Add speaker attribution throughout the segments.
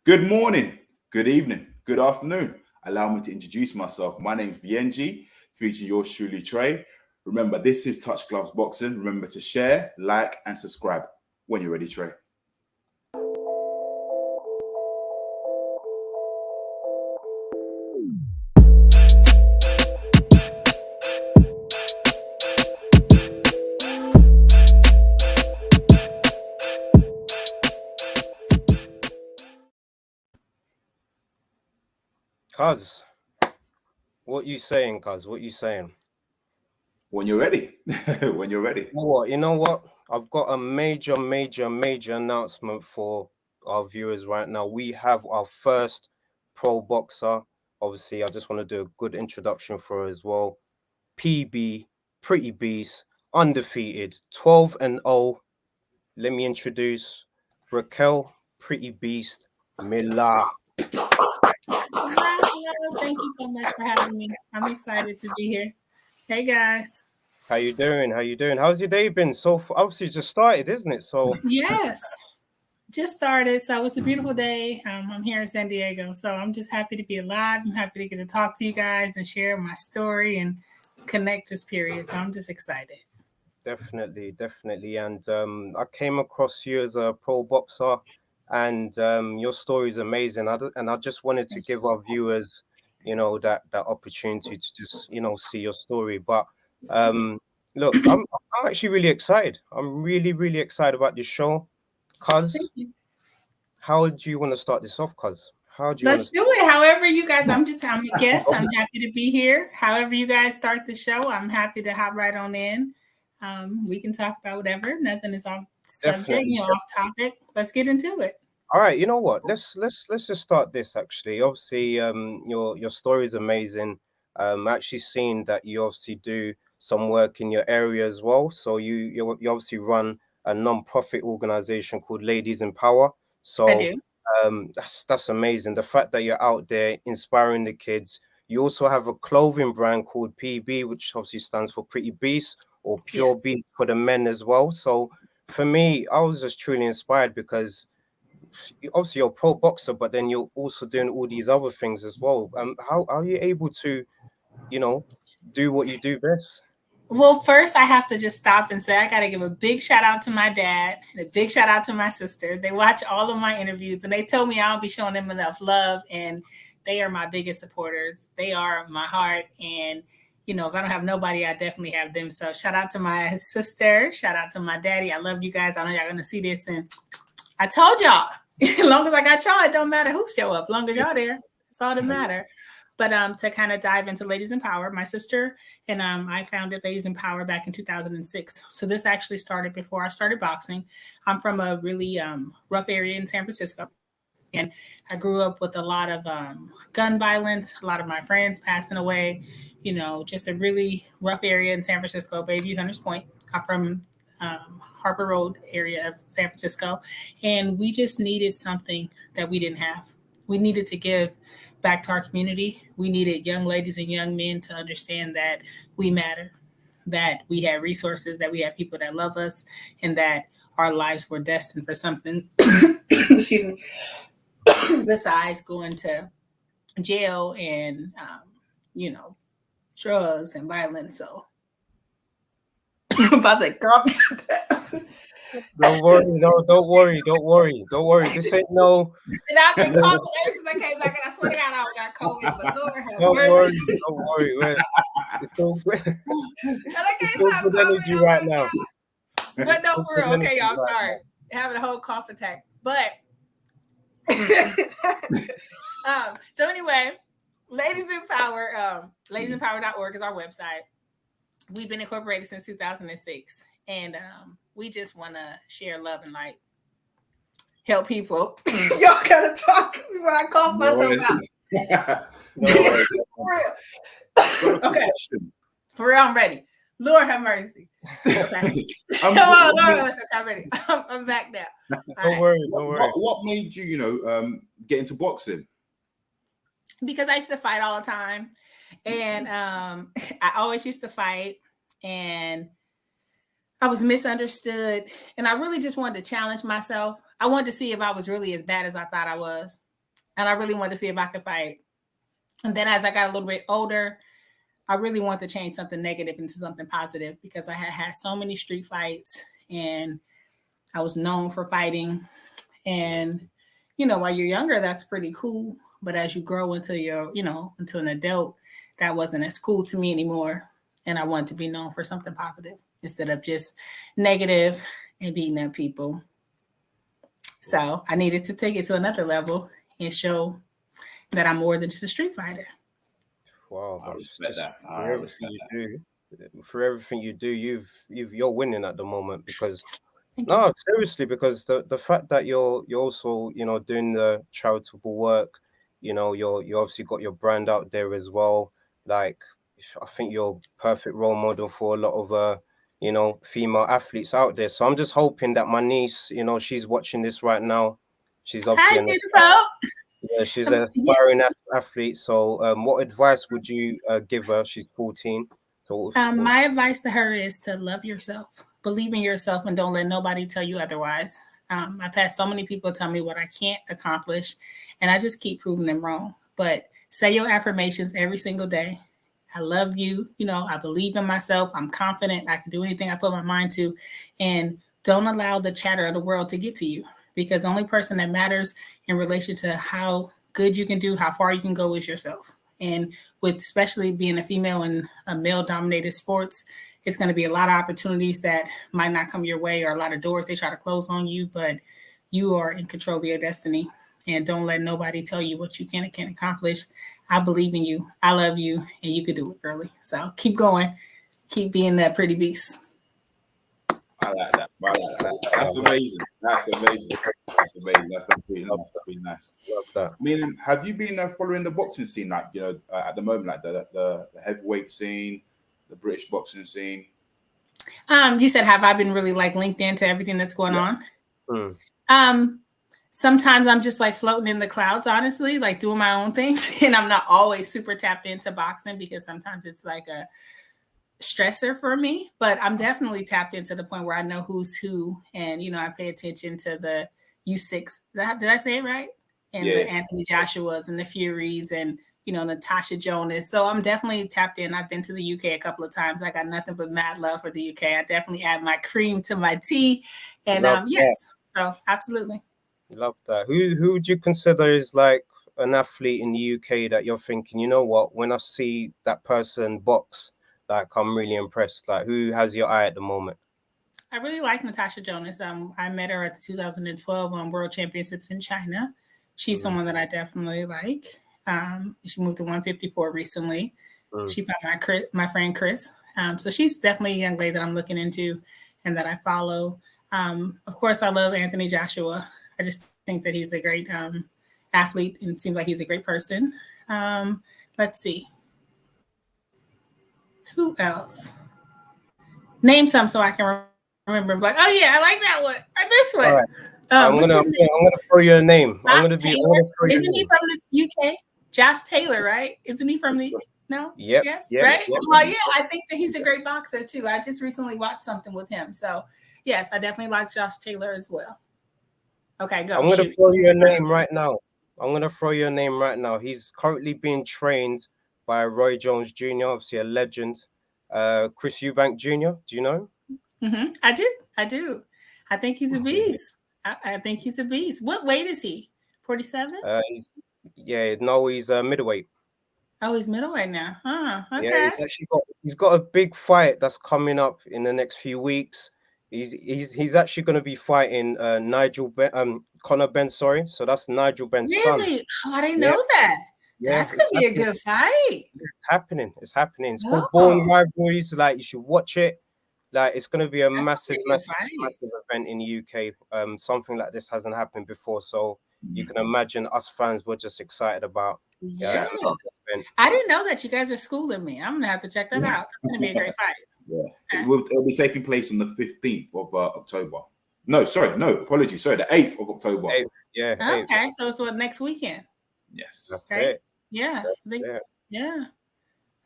Speaker 1: Good morning, good evening, good afternoon. Allow me to introduce myself. My name's Biyenge, featuring yours Truly Tre. Remember, this is Touch Gloves Boxing. Remember to share, like, and subscribe when you're ready, Tre.
Speaker 2: Cuz, what you saying, cuz? What you saying?
Speaker 1: When you're ready. When you're ready.
Speaker 2: You know what? I've got a major announcement for our viewers right now. We have our first pro boxer. Obviously, I just want to do a good introduction for her as well. PB, Pretty Beast, undefeated, 12-0. Let me introduce Raquel, Pretty Beast, Miller.
Speaker 3: Hello. Thank you so much for having me. I'm excited to be here. Hey guys.
Speaker 2: How you doing? How's your day been? So obviously it's just started, isn't it? So
Speaker 3: Yes, just started. So it's a beautiful day. I'm here in San Diego, so I'm just happy to be alive. I'm happy to get to talk to you guys and share my story and connect this period. So I'm just excited.
Speaker 2: Definitely. And I came across you as a pro boxer, and your story is amazing. I just wanted to give our viewers, that opportunity to just, see your story. But look, I'm actually really excited. I'm really excited about this show. Cuz,
Speaker 3: Thank you.
Speaker 2: how do you want to start this off? Cuz, how do you
Speaker 3: Let's do it. However, you guys, I'm a guest. I'm happy to be here. However, you guys start the show, I'm happy to hop right on in. We can talk about whatever. Nothing is off subject, off topic. Let's get into it.
Speaker 2: All right, you know what? Let's just start this actually. Obviously, your story is amazing. Actually seen that you obviously do some work in your area as well. So you obviously run a non-profit organization called Ladies in Power. So
Speaker 3: I do.
Speaker 2: That's amazing. The fact that you're out there inspiring the kids. You also have a clothing brand called PB, which obviously stands for Pretty Beast, or Pure
Speaker 3: Yes.
Speaker 2: Beast for the men as well. So for me, I was just truly inspired because obviously you're a pro boxer, but then you're also doing all these other things as well. How are you able to, do what you do best?
Speaker 3: Well, first I have to just stop and say I got to give a big shout out to my dad and a big shout out to my sister. They watch all of my interviews and they told me I'll be showing them enough love, and they are my biggest supporters. They are my heart, and if I don't have nobody, I definitely have them. So shout out to my sister, shout out to my daddy. I love you guys. I know y'all gonna see this, and I told y'all, as long as I got y'all, it don't matter who show up. As long as y'all there, it's all that matter. But to kind of dive into Ladies in Power, my sister and I founded Ladies in Power back in 2006. So this actually started before I started boxing. I'm from a really rough area in San Francisco. And I grew up with a lot of gun violence, a lot of my friends passing away, just a really rough area in San Francisco, Bayview, Hunters Point. I'm from Harper Road area of San Francisco. And we just needed something that we didn't have. We needed to give back to our community. We needed young ladies and young men to understand that we matter, that we have resources, that we have people that love us, and that our lives were destined for something excuse me, besides going to jail and, drugs and violence. So about to girl.
Speaker 2: Don't worry. This ain't no.
Speaker 3: And I've been COVID ever since I came back, and I swear to God, I got COVID. But Lord have
Speaker 2: Don't
Speaker 3: mercy.
Speaker 2: worry. It's so good.
Speaker 3: And I
Speaker 2: It's
Speaker 3: can't
Speaker 2: so
Speaker 3: have
Speaker 2: good
Speaker 3: COVID.
Speaker 2: energy right now.
Speaker 3: But no, for real. Okay, y'all. I'm sorry. Having a whole cough attack. But so anyway, Ladies in Power, ladiesinpower.org is our website. We've been incorporated since 2006. And we just want to share love and light. Help people. Y'all gotta talk before I cough myself out. Okay. For real, I'm ready. Lord have mercy. Okay. Come on, Lord have mercy. I'm ready. I'm back now.
Speaker 2: Don't worry.
Speaker 1: What made you, get into boxing?
Speaker 3: Because I used to fight all the time. And I always used to fight. And I was misunderstood. And I really just wanted to challenge myself. I wanted to see if I was really as bad as I thought I was. and I really wanted to see if I could fight. And then as I got a little bit older, I really wanted to change something negative into something positive because I had had so many street fights and I was known for fighting. And, while you're younger, that's pretty cool. But as you grow into into an adult, that wasn't as cool to me anymore. And I wanted to be known for something positive instead of just negative and beating up people. So I needed to take it to another level and show that I'm more than just a street fighter.
Speaker 2: Wow,
Speaker 1: I respect that.
Speaker 2: For everything you do, you're winning at the moment because no, seriously, because the fact that you're also doing the charitable work, you obviously got your brand out there as well. Like I think you're a perfect role model for a lot of female athletes out there. So I'm just hoping that my niece, she's watching this right now. She's obviously she's an aspiring athlete. So what advice would you give her? She's 14. So
Speaker 3: my advice to her is to love yourself, believe in yourself, and don't let nobody tell you otherwise. I've had so many people tell me what I can't accomplish, and I just keep proving them wrong. But say your affirmations every single day. I love you. I believe in myself. I'm confident. I can do anything I put my mind to. And don't allow the chatter of the world to get to you, because the only person that matters in relation to how good you can do, how far you can go, is yourself. And with especially being a female in a male-dominated sports, it's going to be a lot of opportunities that might not come your way, or a lot of doors they try to close on you, but you are in control of your destiny. And don't let nobody tell you what you can and can't accomplish. I believe in you. I love you, and you can do it, girlie. So keep going. Keep being that pretty beast.
Speaker 1: I like that. That's amazing. That's really nice.
Speaker 2: Love that.
Speaker 1: I mean, have you been following the boxing scene, like at the moment, like the heavyweight scene, the British boxing scene?
Speaker 3: You said, have I been really linked into everything that's going on? Sometimes I'm just floating in the clouds, honestly, doing my own things, and I'm not always super tapped into boxing because sometimes it's like a stressor for me, but I'm definitely tapped into the point where I know who's who, and I pay attention to the U6. Did I say it right? And the Anthony Joshuas and the Furies and Natasha Jonas. So I'm definitely tapped in. I've been to the UK a couple of times. I got nothing but mad love for the UK. I definitely add my cream to my tea, and yes, so absolutely.
Speaker 2: Love that. Who would you consider is an athlete in the UK that you're thinking, you know what, when I see that person box, I'm really impressed? Who has your eye at the moment?
Speaker 3: I really like Natasha Jonas. I met her at the 2012 World Championships in China. She's someone that I definitely like. She moved to 154 recently. She found my friend Chris. So she's definitely a young lady that I'm looking into and that I follow. Of course, I love Anthony Joshua. I just think that he's a great athlete, and it seems like he's a great person. Let's see. Who else? Name some so I can remember. I'm like, oh yeah, I like that one. Or this one.
Speaker 2: Right. I'm gonna throw you a name.
Speaker 3: Isn't he from the UK? Josh Taylor, right? Isn't he from the no?
Speaker 2: Yep.
Speaker 3: Yes,
Speaker 2: Yep.
Speaker 3: right?
Speaker 2: Yep.
Speaker 3: Well, yeah, I think that he's a great boxer too. I just recently watched something with him. So yes, I definitely like Josh Taylor as well. Okay, go.
Speaker 2: I'm gonna throw you a name right now. He's currently being trained by Roy Jones Jr., obviously a legend. Chris Eubank Jr., do you know?
Speaker 3: Mm-hmm. I do. I think he's a beast. I think he's a beast. What weight is he? 47?
Speaker 2: He's middleweight.
Speaker 3: Oh, he's middleweight now. Okay.
Speaker 2: Yeah, he's got a big fight that's coming up in the next few weeks. He's actually going to be fighting Conor Ben. Sorry, so that's Nigel Ben's son.
Speaker 3: Really? Oh, I didn't know that. Yeah, that's gonna be a good fight.
Speaker 2: It's happening. It's called Born Rivalries. You should watch it. It's going to be a massive event in the UK. Something like this hasn't happened before, so you can imagine us fans were just excited about.
Speaker 3: Yes. I didn't know that. You guys are schooling me. I'm gonna have to check that out. It's gonna be a great fight.
Speaker 1: Yeah, it'll be taking place on the 15th of October. No, apologies. Sorry, the 8th of October.
Speaker 2: 8th, yeah.
Speaker 3: Okay,
Speaker 2: 8th.
Speaker 3: so it's next weekend.
Speaker 1: Yes.
Speaker 3: Okay. Yeah. Yeah.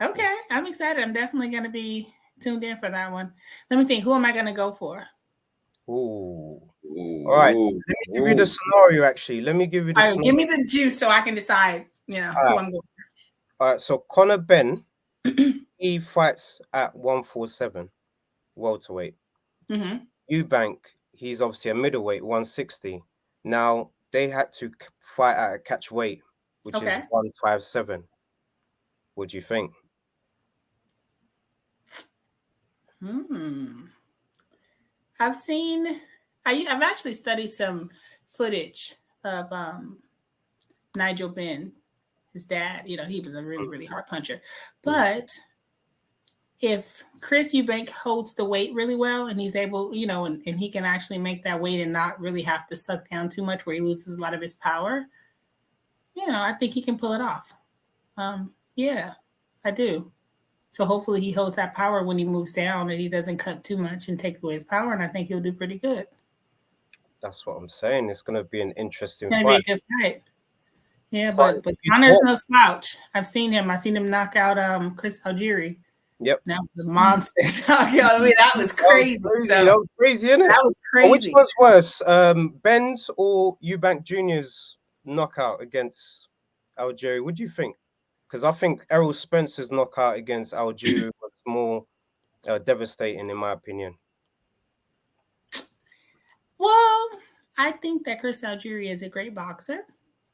Speaker 3: Okay, I'm excited. I'm definitely going to be tuned in for that one. Let me think. Who am I going to go for?
Speaker 2: Ooh. All right. Let me give you the scenario, actually. Let me give you the
Speaker 3: All right, give
Speaker 2: scenario.
Speaker 3: me the juice so I can decide, who I'm going.
Speaker 2: All right. So Conor Ben, he fights at 147 welterweight.
Speaker 3: Mm-hmm.
Speaker 2: Eubank, he's obviously a middleweight, 160. Now they had to fight at a catch weight, which is 157. What do you think?
Speaker 3: I've actually studied some footage of Nigel Benn, his dad. He was a really, really hard puncher. But if Chris Eubank holds the weight really well and he's able, and he can actually make that weight and not really have to suck down too much where he loses a lot of his power, I think he can pull it off. Yeah, I do. So hopefully he holds that power when he moves down and he doesn't cut too much and take away his power. And I think he'll do pretty good.
Speaker 2: That's what I'm saying. It's going to be an interesting
Speaker 3: fight. It's going to be a good fight. Yeah,
Speaker 2: so
Speaker 3: but Conor's no slouch. I've seen him knock out Chris Algieri.
Speaker 2: Yep.
Speaker 3: That was the monster. That was crazy.
Speaker 2: That was crazy, isn't it?
Speaker 3: That was crazy.
Speaker 2: Which one's worse, Ben's or Eubank Jr.'s knockout against Algieri? What do you think? Because I think Errol Spencer's knockout against Algieri was more devastating, in my opinion.
Speaker 3: Well, I think that Chris Algieri is a great boxer,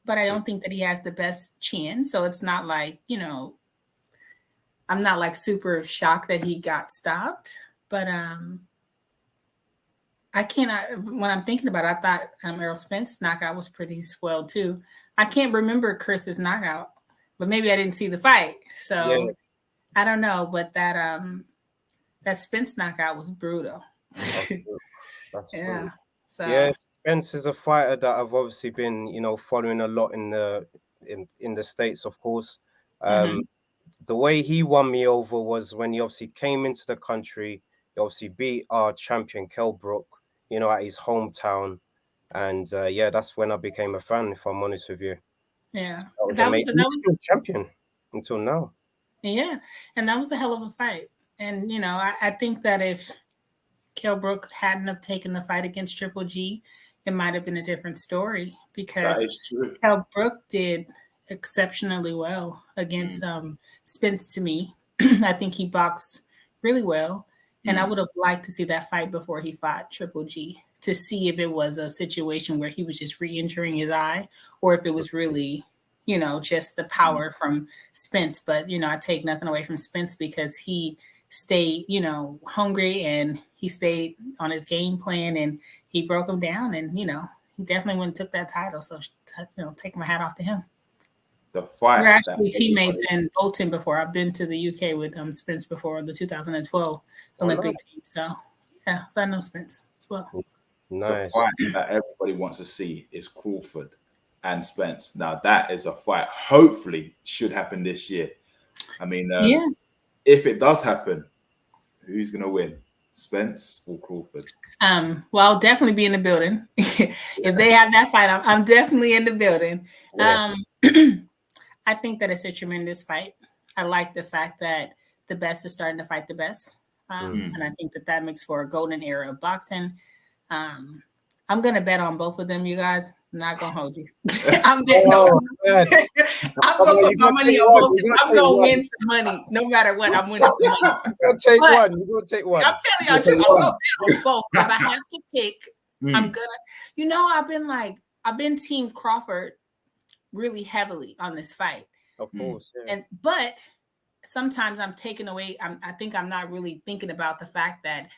Speaker 3: but I don't think that he has the best chin. So it's not like, I'm not like super shocked that he got stopped. But I cannot, when I'm thinking about it, I thought Errol Spence's knockout was pretty swell too. I can't remember Chris's knockout, but maybe I didn't see the fight. So I don't know, but that Spence knockout was brutal.
Speaker 2: That's brutal.
Speaker 3: So
Speaker 2: yeah, Spence is a fighter that I've obviously been, following a lot in the States, of course. The way he won me over was when he obviously came into the country. He obviously beat our champion Kell Brook, at his hometown, and that's when I became a fan. If I'm honest with you,
Speaker 3: that
Speaker 2: was champion until now.
Speaker 3: Yeah, and that was a hell of a fight. And I think that if Kell Brook hadn't have taken the fight against Triple G, it might have been a different story because Kell Brook did exceptionally well against Spence to me. I think he boxed really well. And I would have liked to see that fight before he fought Triple G to see if it was a situation where he was just re-injuring his eye or if it was really, just the power from Spence. But, I take nothing away from Spence because he stayed, hungry and he stayed on his game plan and he broke him down and, he definitely went and took that title. So, take my hat off to him.
Speaker 1: The fight.
Speaker 3: We're actually teammates in Bolton before. I've been to the UK with Spence before the 2012 Olympic team. So, so I know Spence as well.
Speaker 2: Nice.
Speaker 1: The fight that everybody wants to see is Crawford and Spence. Now, that is a fight hopefully should happen this year. I mean, if it does happen, who's going to win? Spence or Crawford?
Speaker 3: Well, I'll definitely be in the building. If they have that fight, I'm definitely in the building. Yes. I think that it's a tremendous fight. I like the fact that the best is starting to fight the best. And I think that makes for a golden era of boxing. I'm going to bet on both of them, you guys. I'm not going to hold you. I'm betting on I'm going to put my money on both. I'm going to win some money. No matter what, I'm winning some money.
Speaker 2: You're going to take one. You're going to take one.
Speaker 3: I'm telling y'all, I'm going to bet on both. If I have to pick, I'm going to, I've been Team Crawford really heavily on this fight.
Speaker 2: Of course. Yeah.
Speaker 3: But sometimes I'm taken away. I think I'm not really thinking about the fact that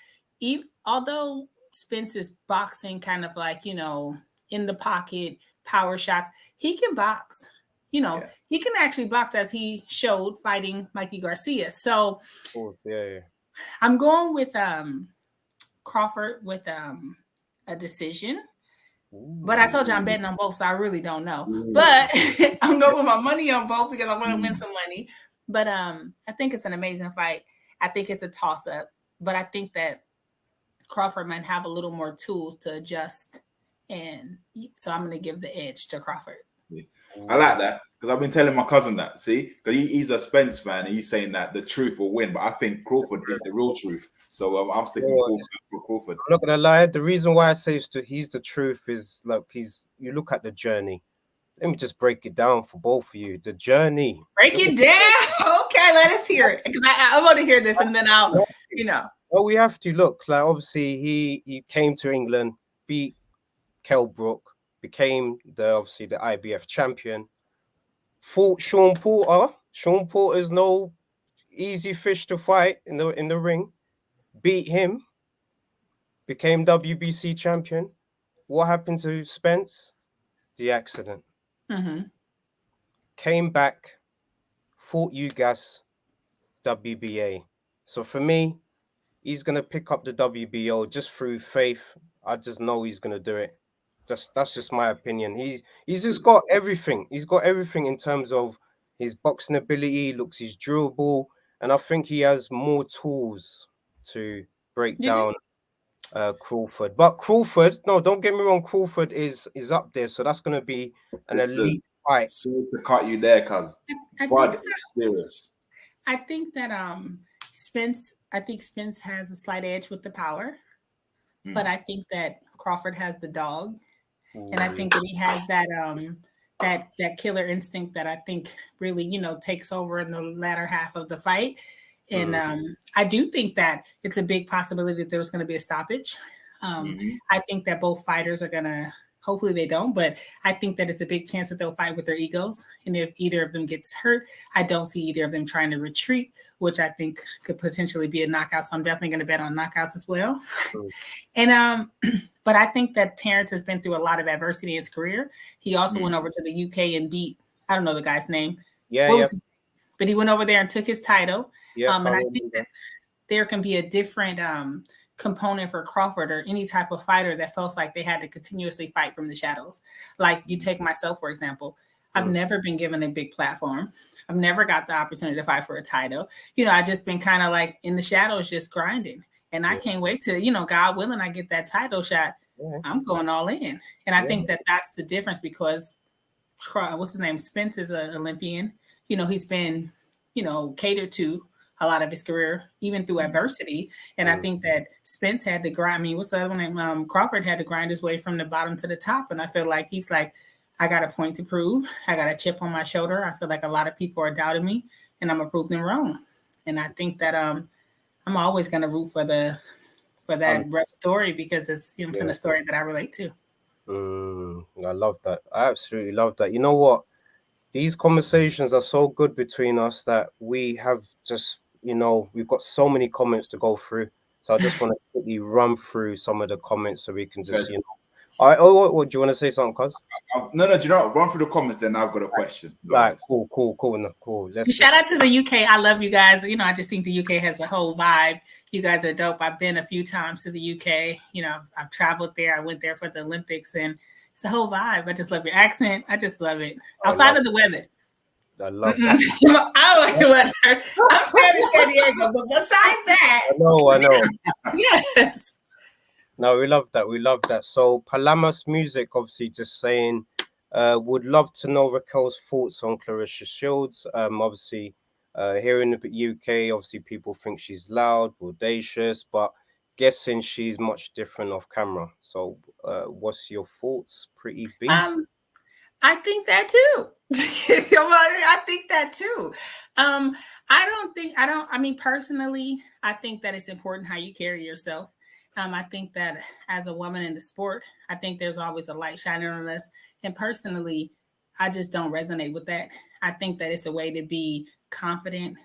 Speaker 3: although Spence is boxing kind of like, in the pocket, power shots, he can box. He can actually box as he showed fighting Mikey Garcia. So I'm going with Crawford with a decision. But I told you I'm betting on both, so I really don't know. But I'm going with my money on both because I want to win some money. But I think it's an amazing fight. I think it's a toss-up. But I think that Crawford might have a little more tools to adjust. And so I'm going to give the edge to Crawford.
Speaker 1: I like that because I've been telling my cousin that. See, because he's a Spence fan and he's saying that the truth will win, but I think Crawford is the real truth. So I'm sticking with Crawford.
Speaker 2: I'm not gonna lie. The reason why I say he's the truth is like you look at the journey. Let me just break it down for both of you. The journey.
Speaker 3: Break it down. Okay, let us hear it. Because I want to hear this, and then I'll.
Speaker 2: Well, we have to look. Like obviously, he came to England, beat Kell Brook, became the IBF champion. Fought Sean Porter. Sean Porter's no easy fish to fight in the ring. Beat him. Became WBC champion. What happened to Spence? The accident.
Speaker 3: Mm-hmm.
Speaker 2: Came back. Fought Ugas. WBA. So for me, he's gonna pick up the WBO just through faith. I just know he's gonna do it. That's just my opinion. He's just got everything. He's got everything in terms of his boxing ability. He's durable, and I think he has more tools to break down Crawford. But Crawford, no, don't get me wrong. Crawford is up there, so that's gonna be an elite fight.
Speaker 1: Sorry to cut you there, cuz. But it's serious.
Speaker 3: I think that Spence has a slight edge with the power, but I think that Crawford has the dog, and I think that he has that killer instinct that I think really takes over in the latter half of the fight. And I do think that it's a big possibility that there's going to be a stoppage. I think that both fighters are going to. Hopefully they don't, but I think that it's a big chance that they'll fight with their egos. And if either of them gets hurt, I don't see either of them trying to retreat, which I think could potentially be a knockout. So I'm definitely going to bet on knockouts as well. And but I think that Terrence has been through a lot of adversity in his career. He also went over to the UK and beat, I don't know the guy's name. But he went over there and took his title. And I think that there can be a different component for Crawford or any type of fighter that feels like they had to continuously fight from the shadows. Like you take myself, for example, I've never been given a big platform. I've never got the opportunity to fight for a title. I just been kind of like in the shadows, just grinding. And I can't wait to, God willing, I get that title shot. I'm going all in. And I think that that's the difference because what's his name? Spence is an Olympian. He's been, catered to a lot of his career, even through adversity. And I think that Spence had to grind. I mean, what's the other one? Crawford had to grind his way from the bottom to the top. And I feel like he's like, I got a point to prove. I got a chip on my shoulder. I feel like a lot of people are doubting me and I'm going to prove them wrong. And I think that I'm always going to root for that rough story because it's, it's a story that I relate to.
Speaker 2: I love that. I absolutely love that. You know what? These conversations are so good between us that we have just, we've got so many comments to go through. So I just want to quickly run through some of the comments so we can just, All right. Oh, do you want to say something, cuz?
Speaker 1: No, do you know what? Run through the comments, then I've got a question.
Speaker 2: Right, cool.
Speaker 3: Shout out to the UK. I love you guys. I just think the UK has a whole vibe. You guys are dope. I've been a few times to the UK. I've traveled there. I went there for the Olympics, and it's a whole vibe. I just love your accent. I just love it. Outside of the weather.
Speaker 2: I love that.
Speaker 3: I don't like the weather. I'm staying in San Diego, but beside that.
Speaker 2: I know.
Speaker 3: Yes.
Speaker 2: No, we love that. So Palamas Music, obviously just saying, would love to know Raquel's thoughts on Clarissa Shields. Obviously, here in the UK, obviously people think she's loud, audacious, but guessing she's much different off camera. So what's your thoughts, pretty beast?
Speaker 3: I think that too. I think that too. Personally, I think that it's important how you carry yourself. I think that as a woman in the sport, I think there's always a light shining on us. And personally, I just don't resonate with that. I think that it's a way to be confident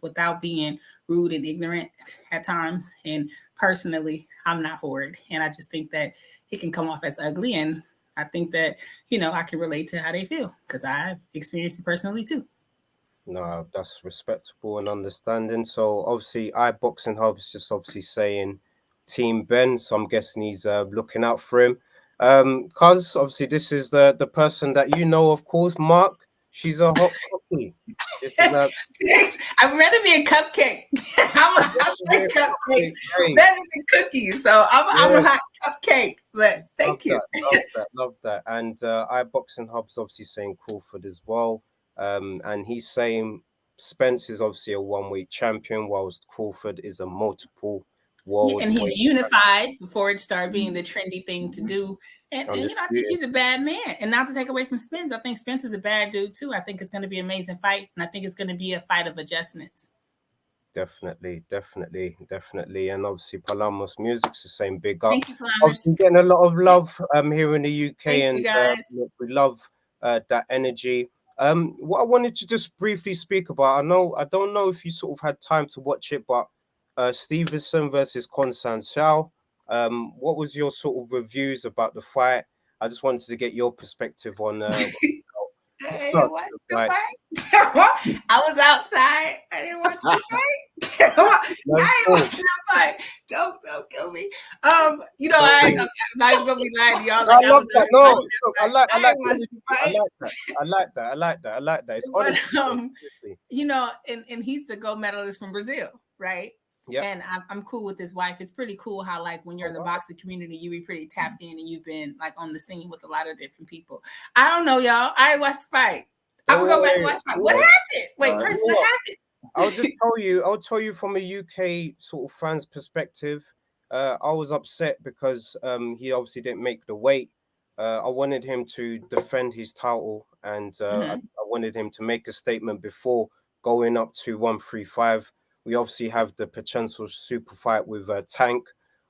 Speaker 3: without being rude and ignorant at times. And personally, I'm not for it. And I just think that it can come off as ugly. And I think that, I can relate to how they feel because I've experienced it personally too.
Speaker 2: No, that's respectable and understanding. So obviously, iBoxing Hub is just obviously saying Team Ben. So I'm guessing he's looking out for him. Cuz obviously this is the person that of course, Mark. She's a hot copy.
Speaker 3: I'd rather be a cupcake. I like cupcakes better than cookies. So I'm a hot cupcake. But thank you.
Speaker 2: Love that. And iBoxing Hub's obviously saying Crawford as well. And he's saying Spence is obviously a one-weight champion, whilst Crawford is a multiple world.
Speaker 3: And he's unified before it started being the trendy thing to do. And I think he's a bad man. And not to take away from Spence, I think Spence is a bad dude too. I think it's going to be an amazing fight. And I think it's going to be a fight of adjustments.
Speaker 2: Definitely. And obviously Palamos Music's the same, big up.
Speaker 3: Thank you, Palamos.
Speaker 2: Obviously getting a lot of love here in the UK.
Speaker 3: Thank you, guys.
Speaker 2: We love that energy. What I wanted to just briefly speak about, I don't know if you sort of had time to watch it, but Stevenson versus Constantial. What was your sort of reviews about the fight? I just wanted to get your perspective on
Speaker 3: Hey, watch the fight. I was outside. I didn't watch the fight. I ain't watching the fight. Don't kill me. I'm not even gonna be lying to y'all.
Speaker 2: I love that. No, look, I like that. It's honest.
Speaker 3: And he's the gold medalist from Brazil, right? Yeah. And I'm cool with his wife. It's pretty cool how, like, when you're in the boxing community, you be pretty tapped in and you've been like on the scene with a lot of different people. I don't know, y'all. I watched the fight. I will go back and watch the fight. What happened? Wait, first, what happened?
Speaker 2: I'll tell you from a UK sort of fan's perspective. I was upset because he obviously didn't make the weight. I wanted him to defend his title, and I wanted him to make a statement before going up to 135. We obviously have the potential super fight with Tank.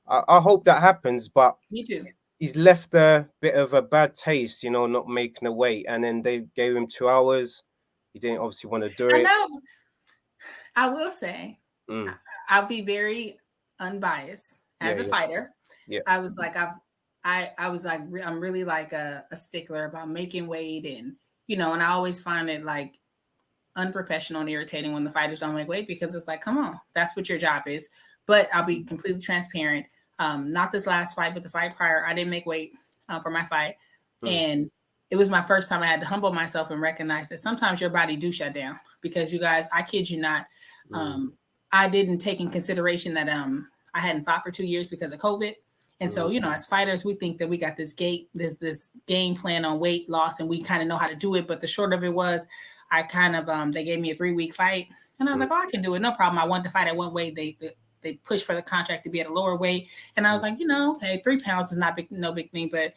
Speaker 2: I hope that happens, but
Speaker 3: me too.
Speaker 2: He's left a bit of a bad taste, not making a weight. And then they gave him 2 hours. He didn't obviously want to do it.
Speaker 3: I know. I will say, I'll be very unbiased as a fighter. Yeah. I was like, I'm really like a stickler about making weight, and and I always find it like unprofessional and irritating when the fighters don't make weight, because it's like, come on, that's what your job is. But I'll be completely transparent. Not this last fight, but the fight prior, I didn't make weight for my fight. And it was my first time I had to humble myself and recognize that sometimes your body do shut down, because you guys, I kid you not, I didn't take in consideration that I hadn't fought for 2 years because of COVID. And so, as fighters, we think that we got this game plan on weight loss and we kind of know how to do it. But the short of it was, I kind of, they gave me a 3-week fight and I was like, oh, I can do it. No problem. I wanted to fight at one weight. They pushed for the contract to be at a lower weight. And I was like, hey, 3 pounds is no big thing. But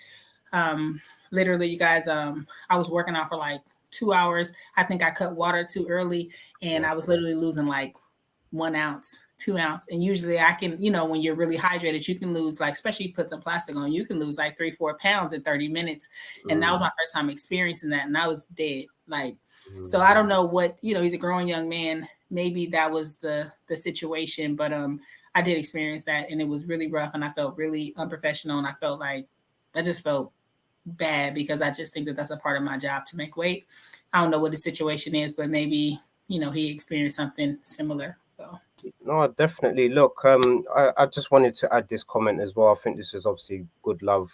Speaker 3: literally, you guys, I was working out for like 2 hours. I think I cut water too early and I was literally losing like 1 ounce, 2 ounce. And usually I can, when you're really hydrated, you can lose, like, especially you put some plastic on, you can lose like 3-4 pounds in 30 minutes. And that was my first time experiencing that. And I was dead. Like, so I don't know what, he's a growing young man. Maybe that was the situation, but I did experience that and it was really rough and I felt really unprofessional and I just felt bad because I just think that that's a part of my job to make weight. I don't know what the situation is, but maybe, he experienced something similar. So.
Speaker 2: No, definitely. Look, I just wanted to add this comment as well. I think this is obviously good love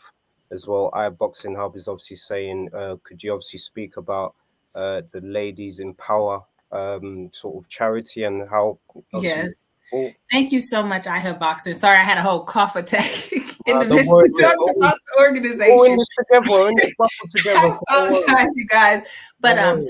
Speaker 2: as well. iBoxing Hub is obviously saying, could you obviously speak about the Ladies in Power sort of charity and how?
Speaker 3: Yes. Thank you so much, I Have Boxing. Sorry, I had a whole cough attack in the midst of talking about the organization.
Speaker 2: We're in this together.
Speaker 3: I apologize, you guys. But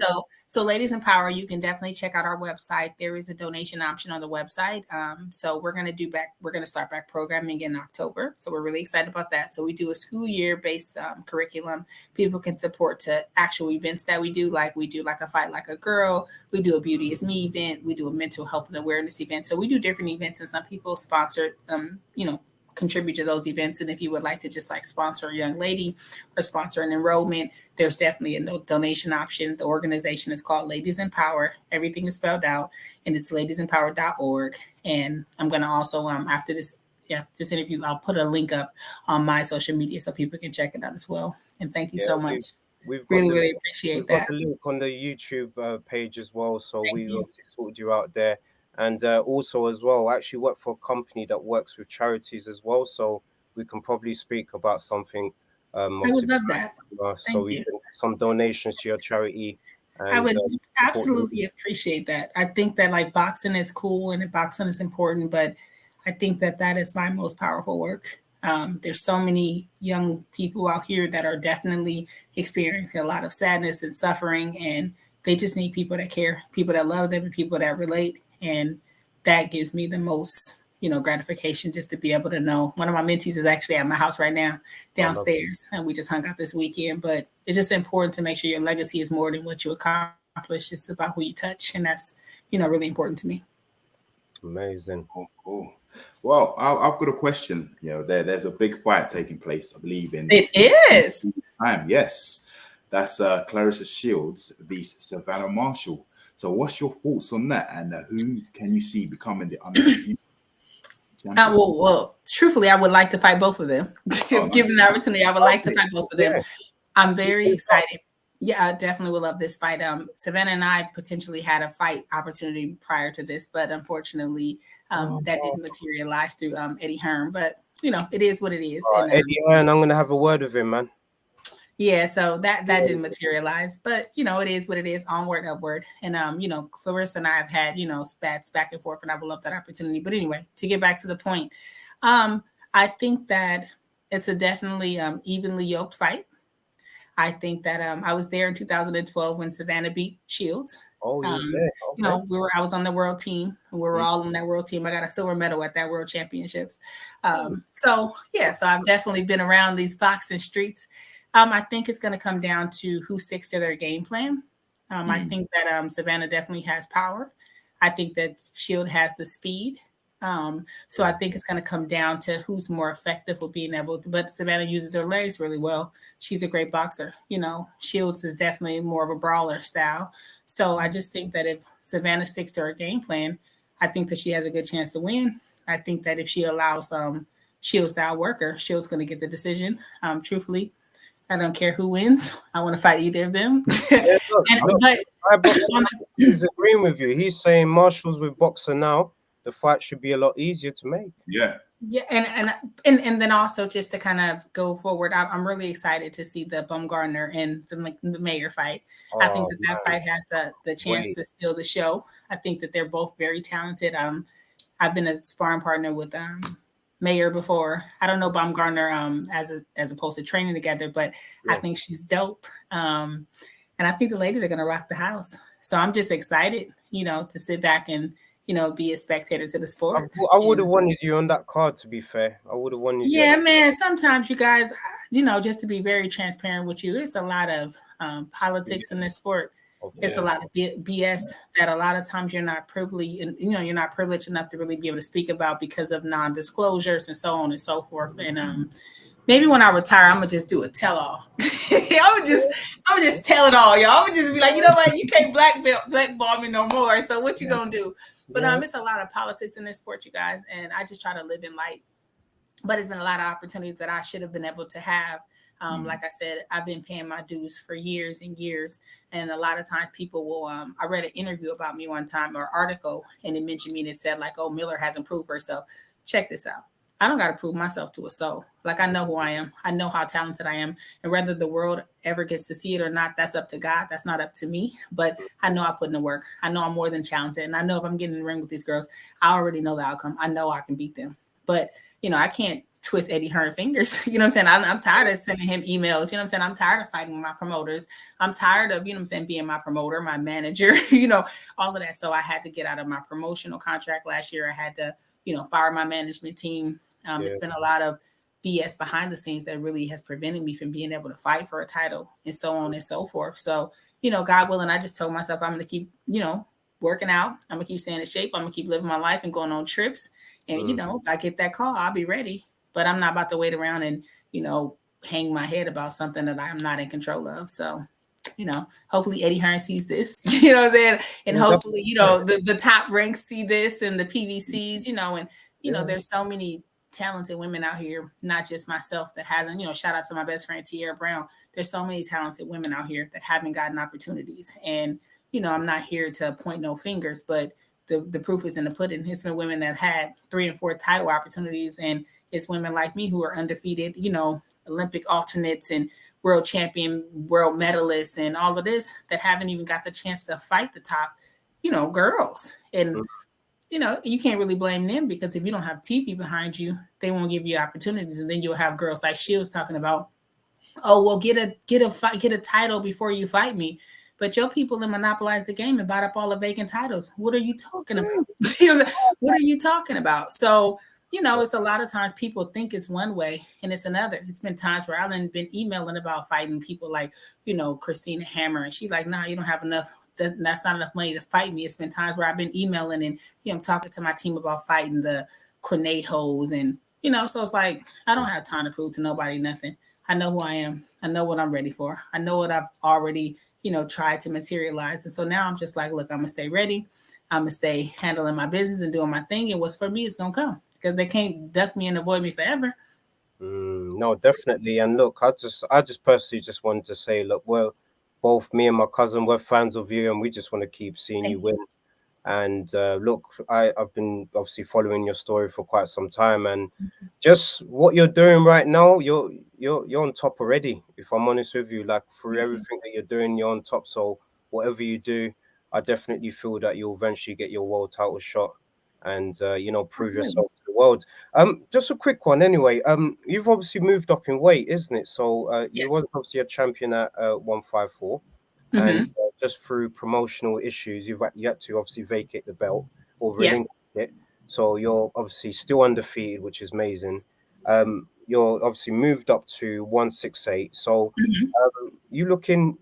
Speaker 3: so Ladies in Power, you can definitely check out our website. There is a donation option on the website. So we're gonna start back programming in October. So we're really excited about that. So we do a school year based curriculum. People can support to actual events that we do. Like we do like a Fight Like a Girl. We do a Beauty is Me event. We do a mental health and awareness event. So we do different events, and some people sponsor contribute to those events. And if you would like to just like sponsor a young lady or sponsor an enrollment, there's definitely a donation option. The organization is called Ladies in Power. Everything is spelled out, and it's ladiesinpower.org. And I'm going to also, after this interview, I'll put a link up on my social media so people can check it out as well. And thank you so much. We've really appreciate that.
Speaker 2: We've got the link on the YouTube page as well. So we sorted you out there. And also as well, I actually work for a company that works with charities as well. So we can probably speak about something.
Speaker 3: I would love that.
Speaker 2: So we can some donations to your charity. And,
Speaker 3: I would
Speaker 2: support
Speaker 3: absolutely appreciate that. I think that like boxing is cool and boxing is important, but I think that that is my most powerful work. There's so many young people out here that are definitely experiencing a lot of sadness and suffering, and they just need people that care, people that love them, and people that relate. And that gives me the most, gratification just to be able to know. One of my mentees is actually at my house right now downstairs, and we just hung out this weekend. But it's just important to make sure your legacy is more than what you accomplish. It's about who you touch, and that's, really important to me.
Speaker 2: Amazing.
Speaker 1: Cool. Well, I've got a question. There's a big fight taking place, I believe, in
Speaker 3: It is.
Speaker 1: time. Yes, that's Clarissa Shields vs Savannah Marshall. So, what's your thoughts on that, and who can you see becoming the undefeated champion?
Speaker 3: Well, truthfully, I would like to fight both of them. Given the opportunity, I would like to fight both of them.
Speaker 2: Yeah.
Speaker 3: I'm very excited. Yeah, I definitely would love this fight. Savannah and I potentially had a fight opportunity prior to this, but unfortunately, that didn't materialize through Eddie Hearn. But it is what it is. And,
Speaker 2: Eddie Hearn, I'm gonna have a word with him, man.
Speaker 3: Yeah, so that didn't materialize, but it is what it is. Onward, upward, and Clarissa and I have had spats back and forth, and I would love that opportunity. But anyway, to get back to the point, I think that it's a definitely evenly yoked fight. I think that I was there in 2012 when Savannah beat Shields.
Speaker 2: Oh, you there? Okay.
Speaker 3: I was on the world team. We were all on that world team. I got a silver medal at that world championships. So I've definitely been around these boxing streets. I think it's going to come down to who sticks to their game plan. I think that Savannah definitely has power. I think that Shield has the speed. So I think it's going to come down to who's more effective with being able to, but Savannah uses her legs really well. She's a great boxer. Shields is definitely more of a brawler style. So I just think that if Savannah sticks to her game plan, I think that she has a good chance to win. I think that if she allows Shields to outwork her, Shields going to get the decision. Truthfully, I don't care who wins. I want to fight either of them.
Speaker 2: He's agreeing with you. He's saying Marshall's with boxer now. The fight should be a lot easier to make.
Speaker 1: Yeah,
Speaker 3: and then also just to kind of go forward, I'm really excited to see the Baumgartner and the Mayer fight. I think that fight has the chance to steal the show. I think that they're both very talented. I've been a sparring partner with Mayer before. I don't know Baumgartner as opposed to training together, but I think she's dope. And I think the ladies are going to rock the house. So I'm just excited, to sit back and be a spectator to the sport.
Speaker 2: I would have wanted you on that card, to be fair. I would have wanted you.
Speaker 3: Yeah, man. Sometimes you guys, just to be very transparent with you, it's a lot of politics in this sport. It's a lot of BS that a lot of times you're not privileged, and you're not privileged enough to really be able to speak about because of non-disclosures and so on and so forth. And maybe when I retire, I'm gonna just do a tell-all. I'm gonna just tell it all, y'all. I'm gonna just be like, you know what, you can't blackball me no more. So what you gonna do? But it's a lot of politics in this sport, you guys, and I just try to live in light. But it's been a lot of opportunities that I should have been able to have. Like I said, I've been paying my dues for years and years. And a lot of times people will, I read an interview about me one time or article, and it mentioned me and it said like, oh, Miller hasn't proved herself. Check this out. I don't got to prove myself to a soul. Like, I know who I am. I know how talented I am. And whether the world ever gets to see it or not, that's up to God. That's not up to me. But I know I put in the work. I know I'm more than talented. And I know if I'm getting in the ring with these girls, I already know the outcome. I know I can beat them. But, I can't twist Eddie Hearn fingers. You know what I'm saying? I'm tired of sending him emails. You know what I'm saying? I'm tired of fighting with my promoters. I'm tired of, being my promoter, my manager, all of that. So I had to get out of my promotional contract last year. I had to, fire my management team. It's been a lot of BS behind the scenes that really has prevented me from being able to fight for a title and so on and so forth. So, God willing, I just told myself I'm going to keep, working out. I'm going to keep staying in shape. I'm going to keep living my life and going on trips. And, if I get that call, I'll be ready. But I'm not about to wait around and, hang my head about something that I'm not in control of. So, hopefully Eddie Hearn sees this, you know what I'm saying? And hopefully, the top ranks see this and the PVCs, and, there's so many talented women out here, not just myself that hasn't, shout out to my best friend, Tierra Brown. There's so many talented women out here that haven't gotten opportunities. And, I'm not here to point no fingers, but the proof is in the pudding. It's been women that had 3 and 4 title opportunities, and it's women like me who are undefeated, Olympic alternates and world champion, world medalists, and all of this that haven't even got the chance to fight the top, girls. And, you can't really blame them, because if you don't have TV behind you, they won't give you opportunities. And then you'll have girls like she was talking about, oh, well, get a title before you fight me. But your people have monopolized the game and bought up all the vacant titles. What are you talking about? What are you talking about? So, it's a lot of times people think it's one way and it's another. It's been times where I've been emailing about fighting people like, Christina Hammer. And she's like, nah, you don't have enough. That's not enough money to fight me. It's been times where I've been emailing and, I'm talking to my team about fighting the Cornejos. And, so it's like, I don't have time to prove to nobody nothing. I know who I am. I know what I'm ready for. I know what I've already, tried to materialize. And so now I'm just like, look, I'm going to stay ready. I'm going to stay handling my business and doing my thing. And what's for me is going to come, because they can't duck me and avoid me forever.
Speaker 2: No, definitely. And look, I just personally just wanted to say, look, well, both me and my cousin, we're fans of you, and we just want to keep seeing you win. And look, I've been obviously following your story for quite some time, and just what you're doing right now, you're on top already. If I'm honest with you, like through everything that you're doing, you're on top. So whatever you do, I definitely feel that you'll eventually get your world title shot, and prove yourself to the world. Just a quick one, anyway. You've obviously moved up in weight, isn't it? So you was obviously a champion at 154. And just through promotional issues, you had to obviously vacate the belt or relinquish it. So you're obviously still undefeated, which is amazing. You're obviously moved up to 168. So you looking?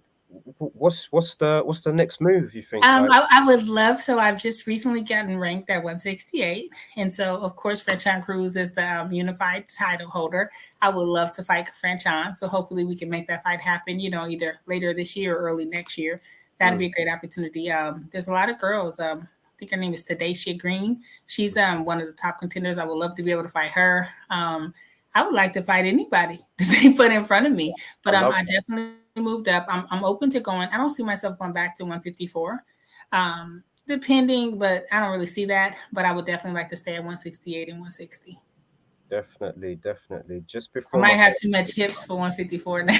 Speaker 2: What's the next move, you think?
Speaker 3: I would love. So I've just recently gotten ranked at 168, and so of course Franchon Cruz is the unified title holder. I would love to fight Franchon, so hopefully we can make that fight happen. Either later this year or early next year. That'd be a great opportunity. There's a lot of girls. I think her name is Tadacia Green. She's one of the top contenders. I would love to be able to fight her. I would like to fight anybody that they put in front of me, but I definitely moved up. I'm open to going. I don't see myself going back to 154, depending, but I don't really see that. But I would definitely like to stay at 168 and 160.
Speaker 2: Definitely. Just before
Speaker 3: I might have too much hips for 154 now.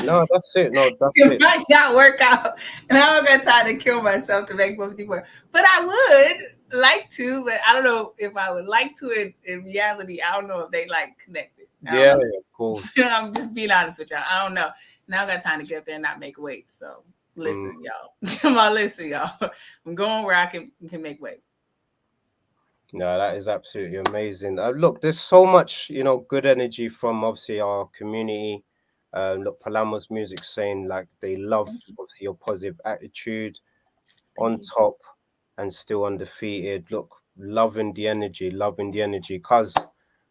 Speaker 2: No, that's it.
Speaker 3: It might not work out, and I don't got time to kill myself to make 154. But I would like to, but I don't know if I would like to. In reality, I don't know if they connected.
Speaker 2: Yeah, of course.
Speaker 3: I'm just being honest with y'all. I don't know. Now I got time to get up there and not make weight. So listen, y'all. Come on, listen, y'all. I'm going where I can make weight.
Speaker 2: No, that is absolutely amazing. Look, there's so much, good energy from obviously our community. Look, Palama's music saying like they love obviously your positive attitude, on top and still undefeated. Look, loving the energy, because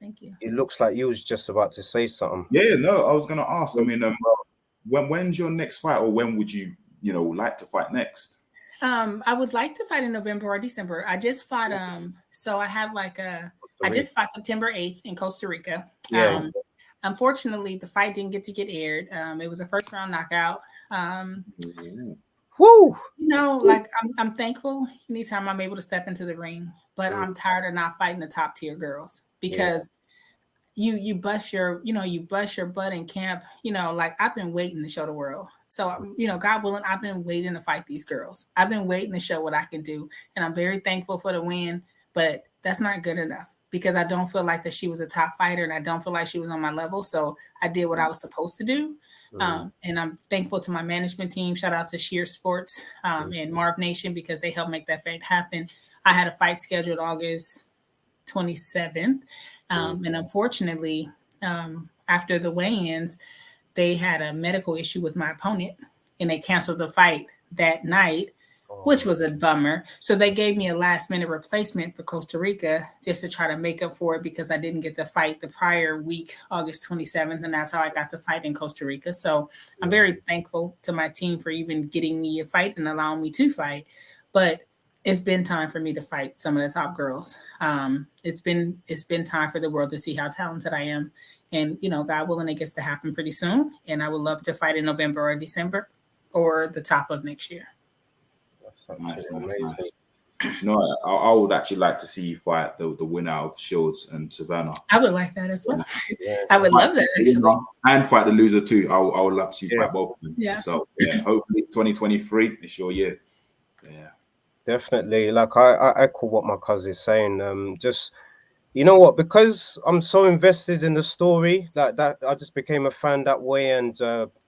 Speaker 3: thank you.
Speaker 2: It looks like you was just about to say something.
Speaker 1: Yeah, no, I was going to ask. I mean, when's your next fight, or when would you, like to fight next?
Speaker 3: I would like to fight in November or December. I just fought. So I have I just fought September 8th in Costa Rica.
Speaker 2: Yeah.
Speaker 3: Unfortunately, the fight didn't get aired. It was a first round knockout.
Speaker 2: Woo!
Speaker 3: I'm thankful anytime I'm able to step into the ring, but I'm tired of not fighting the top tier girls, because you bust your butt in camp. I've been waiting to show the world. So, God willing, I've been waiting to fight these girls. I've been waiting to show what I can do. And I'm very thankful for the win, but that's not good enough, because I don't feel like that she was a top fighter, and I don't feel like she was on my level. So I did what I was supposed to do. And I'm thankful to my management team. Shout out to Sheer Sports and Marv Nation, because they helped make that fight happen. I had a fight scheduled August 27th. And unfortunately, after the weigh-ins, they had a medical issue with my opponent, and they canceled the fight that night, which was a bummer. So they gave me a last-minute replacement for Costa Rica just to try to make up for it, because I didn't get to fight the prior week, August 27th, and that's how I got to fight in Costa Rica. So I'm very thankful to my team for even getting me a fight and allowing me to fight. But it's been time for me to fight some of the top girls. It's been time for the world to see how talented I am. And, God willing, it gets to happen pretty soon. And I would love to fight in November or December or the top of next year.
Speaker 1: Nice. You know, I would actually like to see you fight the winner of Shields and Savannah.
Speaker 3: I would like that as well.
Speaker 2: Yeah.
Speaker 3: I would love that actually.
Speaker 1: And fight the loser too. I would love to see you fight both of them.
Speaker 3: Yeah.
Speaker 1: So yeah, hopefully 2023 is your year. Yeah.
Speaker 2: Definitely. Like I echo what my cousin is saying. Just, you know what, because I'm so invested in the story, like that, I just became a fan that way. And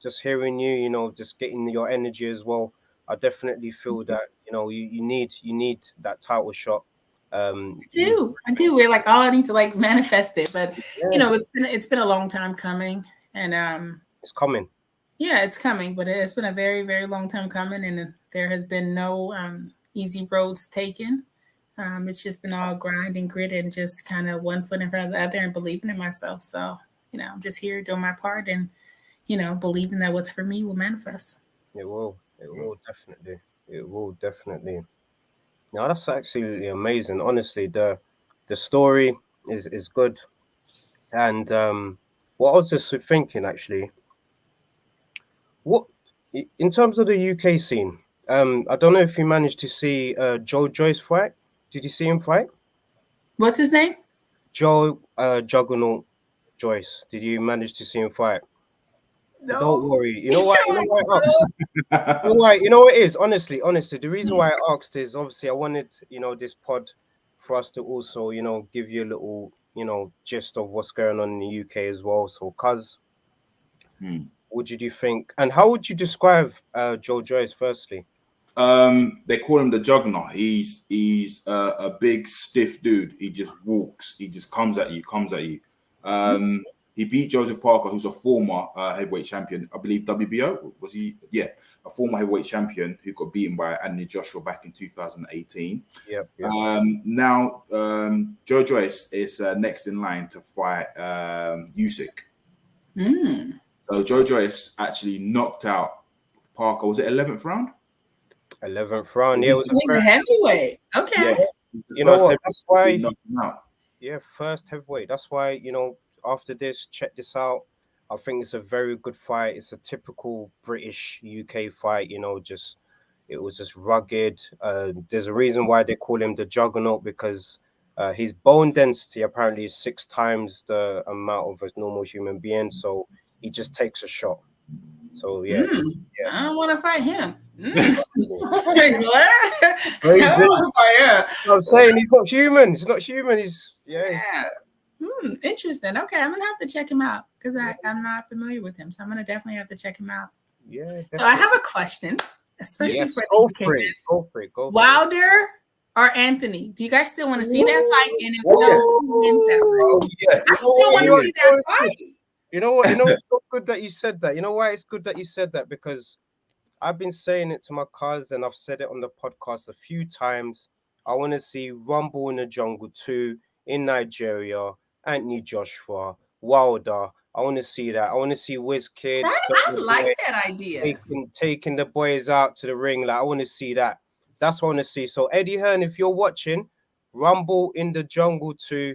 Speaker 2: just hearing you, you know, just getting your energy as well. I definitely feel that, you know, you need that title shot.
Speaker 3: I do. We're like, oh, I need to like manifest it, but you know, it's been a long time coming, and
Speaker 2: it's coming.
Speaker 3: Yeah, it's coming, but it's been a very, very long time coming, and there has been no easy roads taken. It's just been all grind and grit and just kind of one foot in front of the other and believing in myself. So, you know, I'm just here doing my part and, you know, believing that what's for me will manifest.
Speaker 2: It will definitely. It will definitely. Now that's absolutely amazing. Honestly, the story is good. And what I was just thinking actually, what in terms of the UK scene, I don't know if you managed to see Joe Joyce fight. Did you see him fight?
Speaker 3: What's his name?
Speaker 2: Joe Juggernaut Joyce. Did you manage to see him fight? No. Don't worry. You know why? You know what it is? Honestly, the reason why I asked is obviously I wanted, you know, this pod for us to also, you know, give you a little, you know, gist of what's going on in the UK as well. So, cuz, what did you think? And how would you describe Joe Joyce firstly?
Speaker 1: They call him the Juggernaut. He's a big stiff dude. He just walks. He just comes at you. He beat Joseph Parker, who's a former heavyweight champion. I believe WBO was he? Yeah, a former heavyweight champion who got beaten by Anthony Joshua back in 2018.
Speaker 2: Yep.
Speaker 1: Now Joe Joyce is next in line to fight Usyk. So Joe Joyce actually knocked out Parker. Was it 11th round?
Speaker 2: 11th round. Yeah, it was
Speaker 3: a heavyweight. Okay.
Speaker 2: Yeah. You know what? That's why. Yeah, first heavyweight. That's why, you know, after this, check this out. I think it's a very good fight. It's a typical British UK fight. You know, it was just rugged. There's a reason why they call him the Juggernaut, because his bone density apparently is 6 times the amount of a normal human being. So he just takes a shot. So yeah.
Speaker 3: I don't want to fight him.
Speaker 2: I'm saying he's not human. He's not human. He's
Speaker 3: interesting. Okay, I'm gonna have to check him out because I'm not familiar with him, so I'm gonna definitely have to check him out.
Speaker 2: Yeah. Definitely.
Speaker 3: So I have a question, especially for
Speaker 2: Go for it.
Speaker 3: Wilder or Anthony? Do you guys still want to see that fight? And if so, who wins that fight?
Speaker 1: Yes.
Speaker 3: I still want to see that fight.
Speaker 2: You know what? It's so good that you said that. You know why it's good that you said that? Because I've been saying it to my cousin. I've said it on the podcast a few times. I want to see Rumble in the Jungle 2 in Nigeria, Anthony Joshua, Wilder. I want to see that. I want to see WizKid.
Speaker 3: I like that idea.
Speaker 2: Taking the boys out to the ring. Like, I want to see that. That's what I want to see. So, Eddie Hearn, if you're watching, Rumble in the Jungle 2,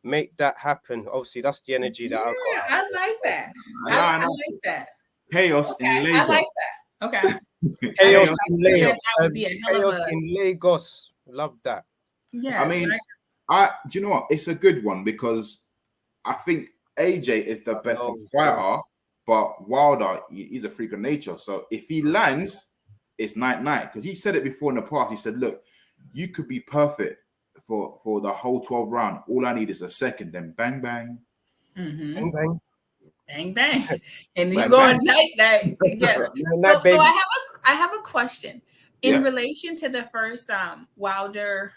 Speaker 2: make that happen. Obviously, that's the energy that I've got.
Speaker 3: I like that. I like that.
Speaker 1: Chaos in Lagos.
Speaker 3: I like that. Okay.
Speaker 2: Chaos in Lagos.
Speaker 3: That would be a hell of a...
Speaker 2: in Lagos. Love that.
Speaker 3: Yeah.
Speaker 1: I mean, do you know what? It's a good one because I think AJ is the better fighter, but Wilder, he's a freak of nature. So if he lands, it's night-night. Because he said it before in the past. He said, look, you could be perfect for the whole 12 round. All I need is a second, then bang, bang.
Speaker 3: Mm-hmm.
Speaker 2: Bang, bang.
Speaker 3: Bang, bang. And you go on night-night. Yes. So I have a question. In relation to the first Wilder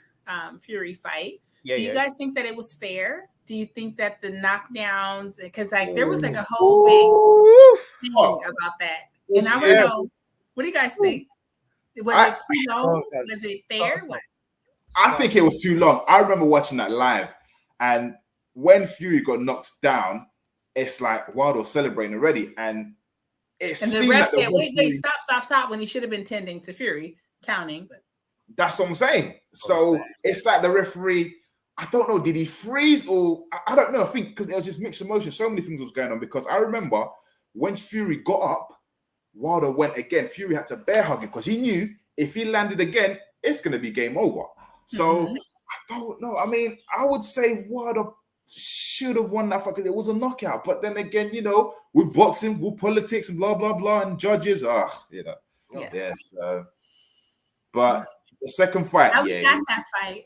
Speaker 3: Fury fight, do you guys think that it was fair? Do you think that the knockdowns, because like there was like a whole big thing about that, and I don't know, what do you guys think? Was it too long? Was it fair?
Speaker 1: I think it was too long. I remember watching that live, and when Fury got knocked down, it's like Wilder was celebrating already, and
Speaker 3: the ref said, "Wait, stop!" When he should have been tending to Fury, counting. But
Speaker 1: that's what I'm saying. So it's like the referee. I don't know. Did he freeze or I don't know. I think because it was just mixed emotions. So many things was going on. Because I remember when Fury got up, Wilder went again. Fury had to bear hug him because he knew if he landed again, it's going to be game over. So I don't know. I mean, I would say Wilder should have won that fight because it was a knockout. But then again, you know, with boxing, with politics and blah, blah, blah, and judges, you know.
Speaker 3: Yes.
Speaker 1: Yeah, so. But the second fight,
Speaker 3: I was at that fight.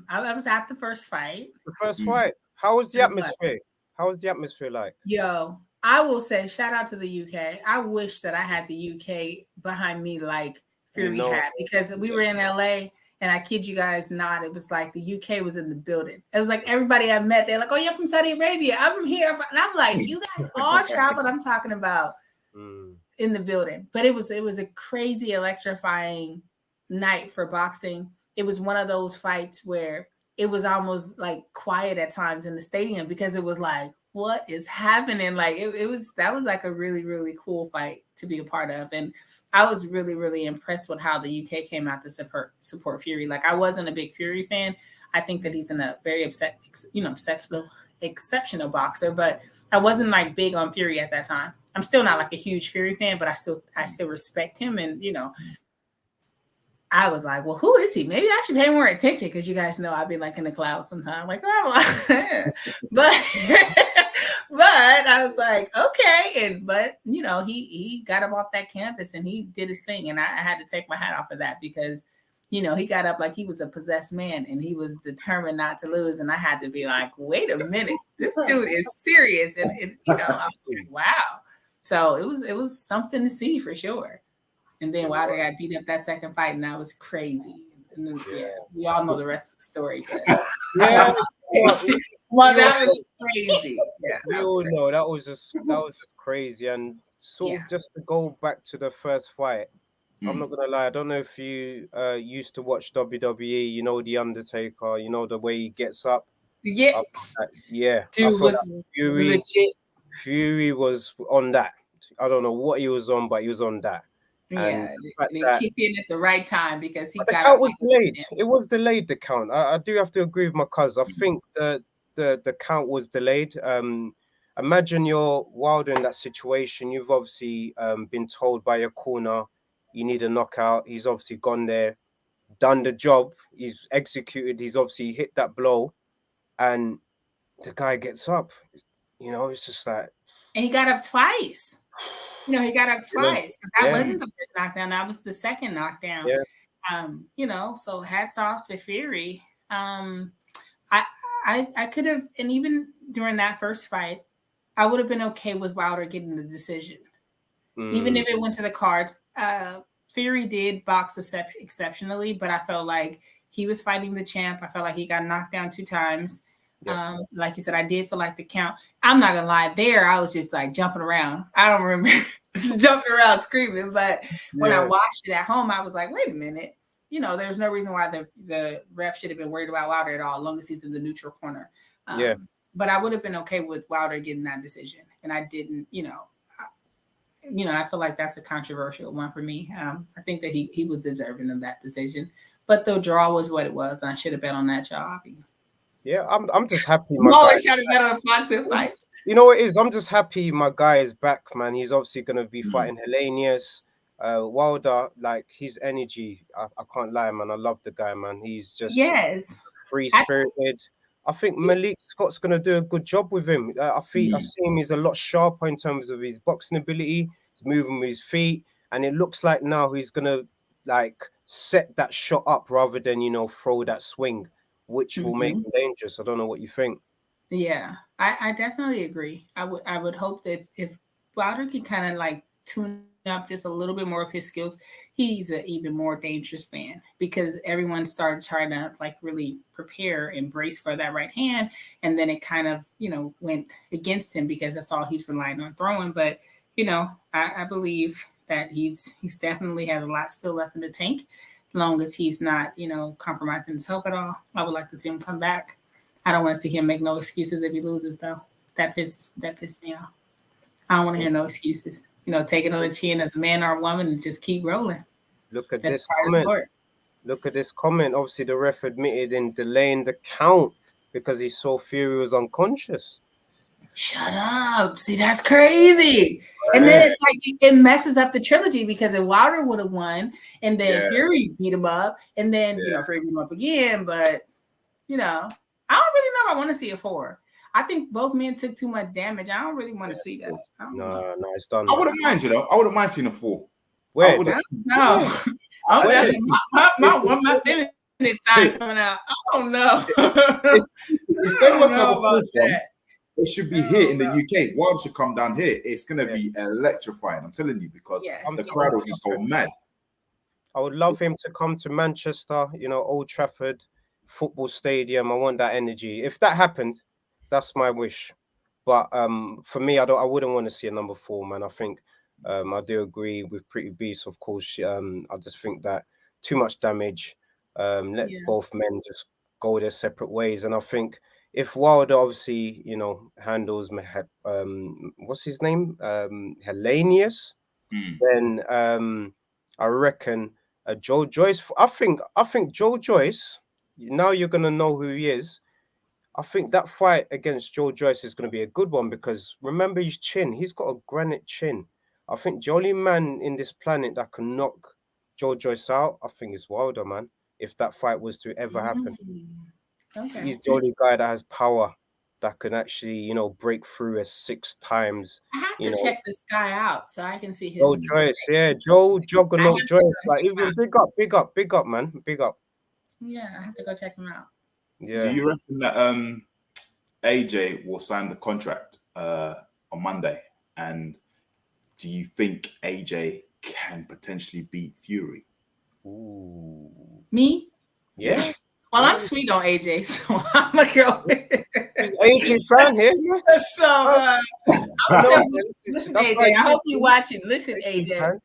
Speaker 3: I was at the first fight.
Speaker 2: The first fight. How was the atmosphere? How was the atmosphere like?
Speaker 3: Yo, I will say, shout out to the UK. I wish that I had the UK behind me like Fury had, because we were in LA, and I kid you guys not, it was like the UK was in the building. It was like everybody I met, they're like, "Oh, you're from Saudi Arabia. I'm from here." And I'm like, "You guys all traveled." I'm talking about in the building. But it was a crazy, electrifying night for boxing. It was one of those fights where it was almost like quiet at times in the stadium, because it was like, what is happening? Like that was like a really, really cool fight to be a part of. And I was really, really impressed with how the UK came out to support Fury. Like, I wasn't a big Fury fan. I think that he's a very exceptional boxer, but I wasn't like big on Fury at that time. I'm still not like a huge Fury fan, but I still respect him. And, you know, I was like, well, who is he? Maybe I should pay more attention, because you guys know I'd be like in the clouds sometimes. Like, oh, but I was like, okay. But, you know, he got up off that campus and he did his thing. And I had to take my hat off of that, because, you know, he got up like he was a possessed man and he was determined not to lose. And I had to be like, wait a minute, this dude is serious. And you know, I was like, wow. So it was something to see for sure. And then Wilder got beat up that second fight, and that was crazy. And then, we all know the rest of the story. But that was crazy. Yeah,
Speaker 2: we all know that was just crazy. And just to go back to the first fight, I'm not gonna lie, I don't know if you used to watch WWE. You know, the Undertaker. You know the way he gets up.
Speaker 3: Yeah,
Speaker 2: Dude was
Speaker 3: legit.
Speaker 2: Fury was on that. I don't know what he was on, but he was on that.
Speaker 3: Yeah, they kicked in at the right time, because
Speaker 2: the count was delayed. It was delayed, the count. I do have to agree with my cousin. I think the count was delayed. Imagine you're Wilder in that situation. You've obviously been told by your corner you need a knockout. He's obviously gone there, done the job. He's executed. He's obviously hit that blow, and the guy gets up. You know, it's just like,
Speaker 3: and he got up twice. You know, he got up twice, because that wasn't the first knockdown. That was the second knockdown. Yeah. You know, so hats off to Fury. I could have, and even during that first fight, I would have been okay with Wilder getting the decision. Even if it went to the cards. Fury did box exceptionally, but I felt like he was fighting the champ. I felt like he got knocked down 2 times. Yeah. Like you said, I did feel like the count. I'm not gonna lie, there I was just like jumping around. I don't remember jumping around screaming, but when I watched it at home, I was like, wait a minute. You know, there's no reason why the ref should have been worried about Wilder at all, as long as he's in the neutral corner. But I would have been okay with Wilder getting that decision, and I didn't. You know, I feel like that's a controversial one for me. I think that he was deserving of that decision, but the draw was what it was, and I should have bet on that job.
Speaker 2: Yeah, I'm just happy.
Speaker 3: I'm always trying to bet on boxing fights.
Speaker 2: You know what it is? I'm just happy my guy is back, man. He's obviously going to be fighting Hellenius. Wilder, like his energy, I can't lie, man. I love the guy, man. He's just free-spirited. I think Malik Scott's going to do a good job with him. I see him, he's a lot sharper in terms of his boxing ability. He's moving with his feet. And it looks like now he's going to like set that shot up rather than, you know, throw that swing, which will make him dangerous. I don't know what you think.
Speaker 3: Yeah, I definitely agree. I would hope that if Wilder can kind of like tune up just a little bit more of his skills, he's an even more dangerous man, because everyone started trying to like really prepare and brace for that right hand. And then it kind of, you know, went against him, because that's all he's relying on throwing. But, you know, I believe that he's definitely has a lot still left in the tank. As long as he's not, you know, compromising his health at all. I would like to see him come back. I don't want to see him make no excuses if he loses, though. That pissed me off. I don't want to hear no excuses. You know, take it on the chin as a man or a woman and just keep rolling.
Speaker 2: Look at this comment. Look at this comment. Obviously, the ref admitted in delaying the count because he saw Fury was unconscious.
Speaker 3: Shut up. See, that's crazy. And then it's like it messes up the trilogy because if Wilder would have won and then Fury beat him up and then, Fury beat him up again. But, I don't really know if I want to see a 4. I think both men took too much damage. I don't really want to see that.
Speaker 2: No, it's done.
Speaker 1: I wouldn't mind, I wouldn't mind seeing a 4.
Speaker 2: Where?
Speaker 3: No. My feelings sign coming out. I don't know.
Speaker 1: If they were to have a 4th one, it should be here in the UK. Wilder should come down here. It's going to be electrifying. I'm telling you, because the crowd will just go mad.
Speaker 2: I would love him to come to Manchester, Old Trafford, football stadium. I want that energy. If that happened, that's my wish. But for me, I wouldn't want to see a number 4, man. I think I do agree with Pretty Beast, of course. I just think that too much damage. Let both men just go their separate ways. And I think if Wilder obviously, handles what's his name? Hellenius, then I reckon Joe Joyce. I think Joe Joyce, now you're gonna know who he is. I think that fight against Joe Joyce is gonna be a good one because remember his chin, he's got a granite chin. I think the only man in this planet that can knock Joe Joyce out, I think is Wilder, man. If that fight was to ever happen. Okay. He's the only guy that has power that can actually, break through 6 times.
Speaker 3: I have to check this guy out so I can see his.
Speaker 2: Joe Joyce, Joe Juggernaut Joyce. Like even big up, man. Big up.
Speaker 3: Yeah, I have to go check him out.
Speaker 1: Yeah. Do you reckon that AJ will sign the contract on Monday? And do you think AJ can potentially beat Fury?
Speaker 2: Ooh.
Speaker 3: Me?
Speaker 2: Yeah.
Speaker 3: Well, I'm sweet on AJ, so I'm gonna go with
Speaker 2: AJ fan here.
Speaker 3: So listen, AJ. I hope you're watching. Listen, AJ.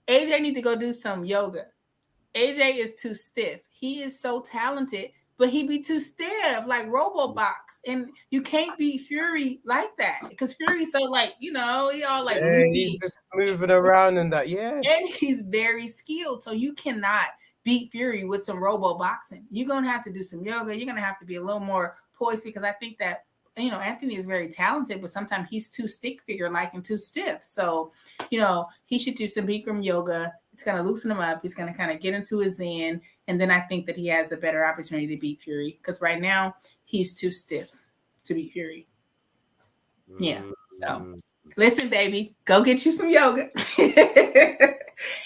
Speaker 3: AJ need to go do some yoga. AJ is too stiff. He is so talented, but he be too stiff, like Robobox, and you can't beat Fury like that because Fury's so he all like
Speaker 2: he's just moving around and that,
Speaker 3: and he's very skilled, so you cannot beat Fury with some robo boxing. You're gonna have to do some yoga. You're gonna have to be a little more poised because I think that Anthony is very talented, but sometimes he's too stick figure like and too stiff. So he should do some Bikram yoga. It's gonna loosen him up. He's gonna kind of get into his zen, and then I think that he has a better opportunity to beat Fury because right now he's too stiff to beat Fury. Yeah. So listen, baby, go get you some yoga.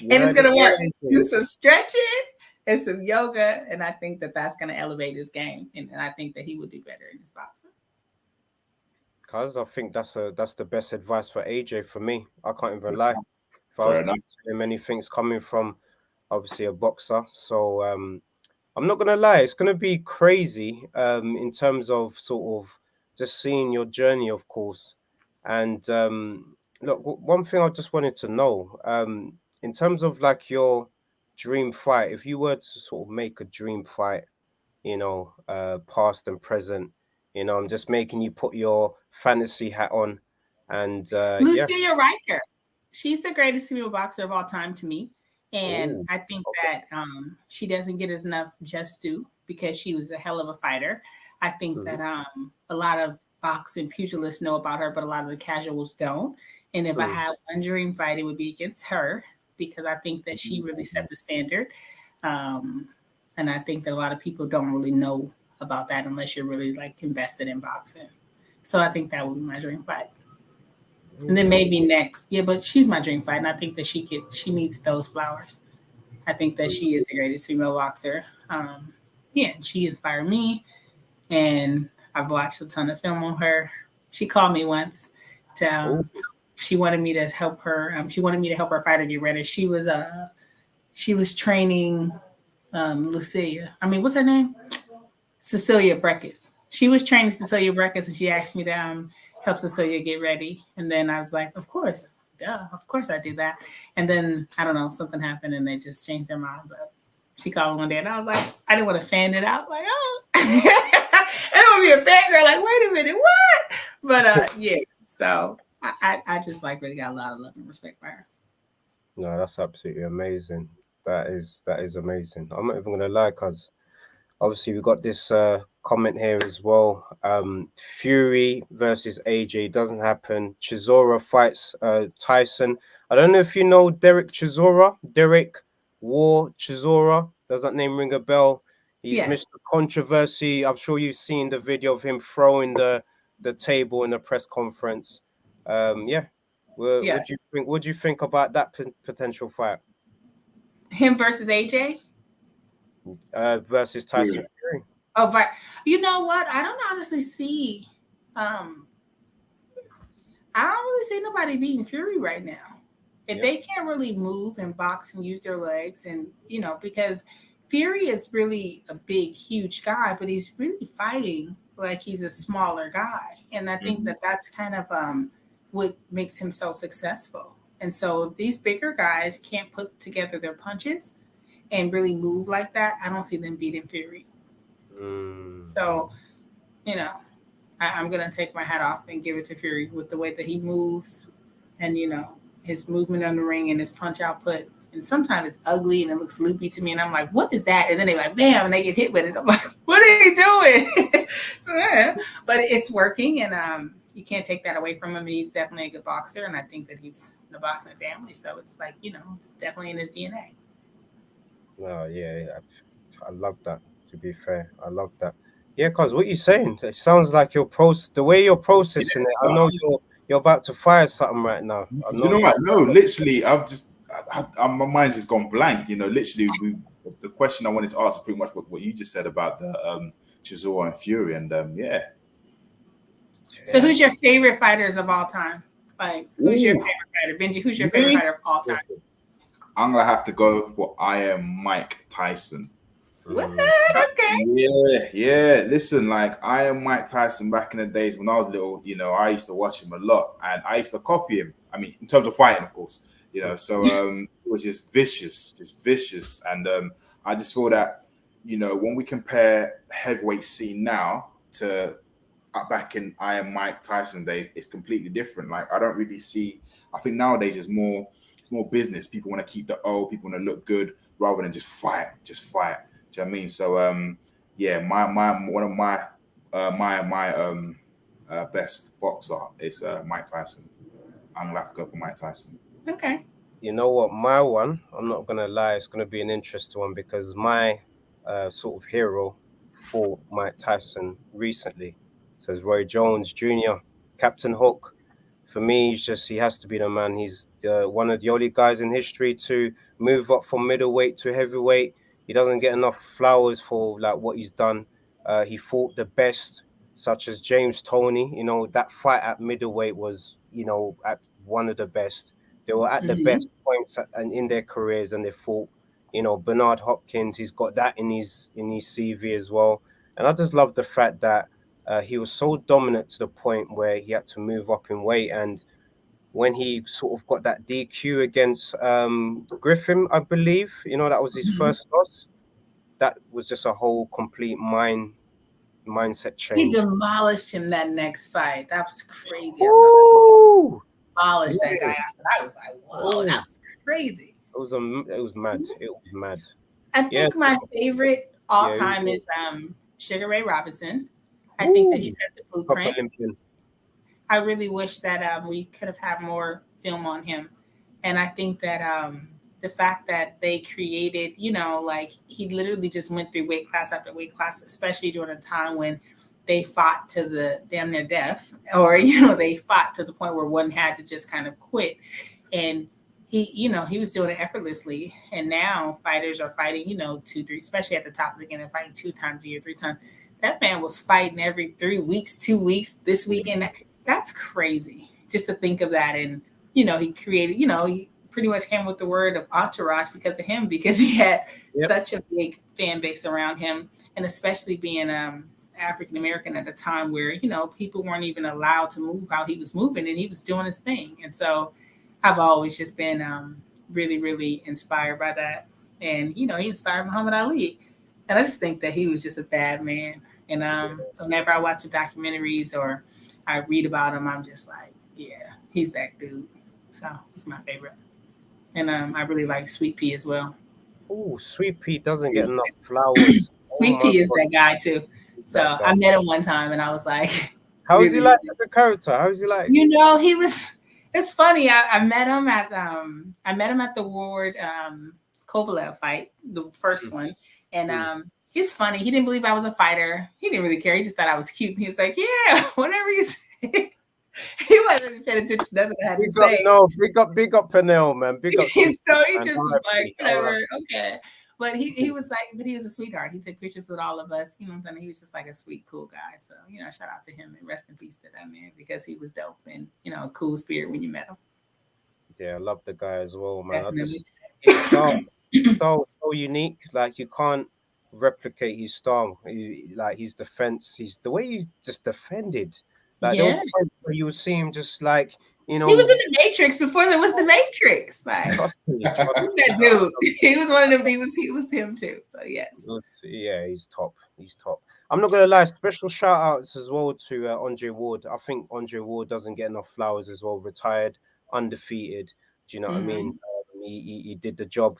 Speaker 3: And it's going to work. Do some stretching and some yoga. And I think that that's going to elevate his game. And I think that he will do better in his boxing.
Speaker 2: Because I think that's the best advice for AJ for me. I can't even lie. If I was to tell him anything's coming from obviously a boxer. So I'm not going to lie. It's going to be crazy in terms of sort of just seeing your journey, of course. And look, one thing I just wanted to know, in terms of like your dream fight, if you were to sort of make a dream fight, past and present, I'm just making you put your fantasy hat on and
Speaker 3: Lucia Riker. She's the greatest female boxer of all time to me. And I think that she doesn't get enough just due because she was a hell of a fighter. I think that a lot of boxing pugilists know about her, but a lot of the casuals don't. And if I had one dream fight, it would be against her because I think that she really set the standard. And I think that a lot of people don't really know about that unless you're really invested in boxing. So I think that would be my dream fight. And then maybe next. Yeah, but she's my dream fight. And I think that she needs those flowers. I think that she is the greatest female boxer. She inspired me. And I've watched a ton of film on her. She called me once she wanted me to help her. She wanted me to help her fighter get ready. She was training Lucia. What's her name? Cecilia Breckus. She was training Cecilia Breckus, and she asked me to help Cecilia get ready. And then I was like, of course, I do that. And then I don't know, something happened, and they just changed their mind. But she called me one day, and I was like, I didn't want to fan it out, like, oh, I don't want to be a fangirl. Like, wait a minute, what? But so I just really got a lot of love and respect for her.
Speaker 2: No, that's absolutely amazing. That is amazing. I'm not even gonna lie, because Obviously, we got this comment here as well. Fury versus AJ doesn't happen. Chisora fights Tyson. I don't know if you know Derek Chisora. Derek War Chisora. Does that name ring a bell? He's
Speaker 3: Yes.
Speaker 2: Mr. Controversy. I'm sure you've seen the video of him throwing the table in the press conference. Yeah. What
Speaker 3: Yes.
Speaker 2: do you think? What do you think about that potential fight?
Speaker 3: Him versus AJ?
Speaker 2: Versus Tyson Fury.
Speaker 3: Oh, but you know what? I don't honestly see. I don't really see nobody beating Fury right now. If they can't really move and box and use their legs, and because Fury is really a big, huge guy, but he's really fighting like he's a smaller guy, and I think that's kind of what makes him so successful. And so, if these bigger guys can't put together their punches and really move like that, I don't see them beating Fury. So, I'm going to take my hat off and give it to Fury with the way that he moves and, his movement on the ring and his punch output. And sometimes it's ugly and it looks loopy to me. And I'm like, what is that? And then they're like, bam, and they get hit with it. I'm like, what are you doing? But it's working, and you can't take that away from him. He's definitely a good boxer, and I think that he's in the boxing family. So it's like, it's definitely in his DNA.
Speaker 2: Oh, yeah, I love that, to be fair. I love that. Yeah, because what you're saying, it sounds like the way you're processing it. I know you're about to fire something right now.
Speaker 1: You know what? No, literally, my mind's just gone blank. Literally, the question I wanted to ask is pretty much what you just said about the Chisora and Fury, and yeah.
Speaker 3: So, who's your favorite fighters of all time? Like, who's your favorite fighter, Benji? Who's your favorite fighter of all time?
Speaker 1: I'm gonna have to go for Mike Tyson.
Speaker 3: What? Okay.
Speaker 1: Yeah. Listen, like Mike Tyson back in the days when I was little, I used to watch him a lot, and I used to copy him. I mean, in terms of fighting, of course, So it was just vicious, and I just feel that when we compare heavyweight scene now to back in Mike Tyson days, it's completely different. Like I don't really see. I think nowadays it's more business. People want to keep the O. People want to look good rather than just fight. Do you know what I mean? So yeah, one of my best boxer is Mike Tyson. I'm gonna have to go for Mike Tyson.
Speaker 3: Okay.
Speaker 2: You know what? My one, I'm not gonna lie, it's gonna be an interesting one because my sort of hero fought Mike Tyson recently. So it's Roy Jones Jr., Captain Hook. For me, he has to be the man. He's one of the only guys in history to move up from middleweight to heavyweight. He doesn't get enough flowers for like what he's done. He fought the best, such as James Toney. That fight at middleweight was, at one of the best. They were at the best points and in their careers, and they fought. Bernard Hopkins. He's got that in his CV as well. And I just love the fact that he was so dominant to the point where he had to move up in weight. And when he sort of got that DQ against Griffin, I believe, that was his first loss. That was just a whole complete mindset change.
Speaker 3: He demolished him that next fight. That was crazy. Demolished that guy after that. I was like, whoa, that was crazy.
Speaker 2: It was mad. It was mad.
Speaker 3: I think my favorite all time is Sugar Ray Robinson. I think that he set the blueprint. I really wish that we could have had more film on him. And I think that the fact that they created, like he literally just went through weight class after weight class, especially during a time when they fought to the damn near death, or, they fought to the point where one had to just kind of quit. And he was doing it effortlessly. And now fighters are fighting, 2, 3, especially at the top of the game, they're fighting 2 times a year, 3 times. That man was fighting every 3 weeks, 2 weeks, this weekend. That's crazy just to think of that. And, he created, he pretty much came with the word of entourage because of him, because he had such a big fan base around him. And especially being African-American at a time where, people weren't even allowed to move how he was moving, and he was doing his thing. And so I've always just been really, really inspired by that. And, he inspired Muhammad Ali. And I just think that he was just a bad man. And whenever I watch the documentaries or I read about him, I'm just like, yeah, he's that dude. So he's my favorite. And I really like Sweet Pea as well.
Speaker 2: Oh, Sweet Pea doesn't get enough flowers.
Speaker 3: Sweet Pea is that guy too. So I met him one time and I was like,
Speaker 2: how is he like as a character? How is he like?
Speaker 3: You know, he was. It's funny. I met him at the Ward Kovalev fight, the first one, and he's funny. He didn't believe I was a fighter. He didn't really care. He just thought I was cute. He was like, "Yeah, whatever you say." He wasn't paying attention to nothing I had to say.
Speaker 2: No, big up Pernell, man. Big up.
Speaker 3: So he just was like, whatever, okay. But he was like, but he was a sweetheart. He took pictures with all of us. You know what I'm saying? He was just like a sweet, cool guy. So, you know, shout out to him and rest in peace to that man because he was dope and, you know, a cool spirit when you met him.
Speaker 2: Yeah, I love the guy as well, man. His style so unique. Like you can't replicate his style. Like his defense, the way he just defended. Like those points where you would see him just like, you know,
Speaker 3: he was in the Matrix before there was the Matrix. Like
Speaker 2: trust me.
Speaker 3: that dude. He was one of them. He was him too. So yes.
Speaker 2: Yeah, he's top. He's top. I'm not gonna lie. Special shout outs as well to Andre Ward. I think Andre Ward doesn't get enough flowers as well. Retired, undefeated. Do you know what I mean? He did the job.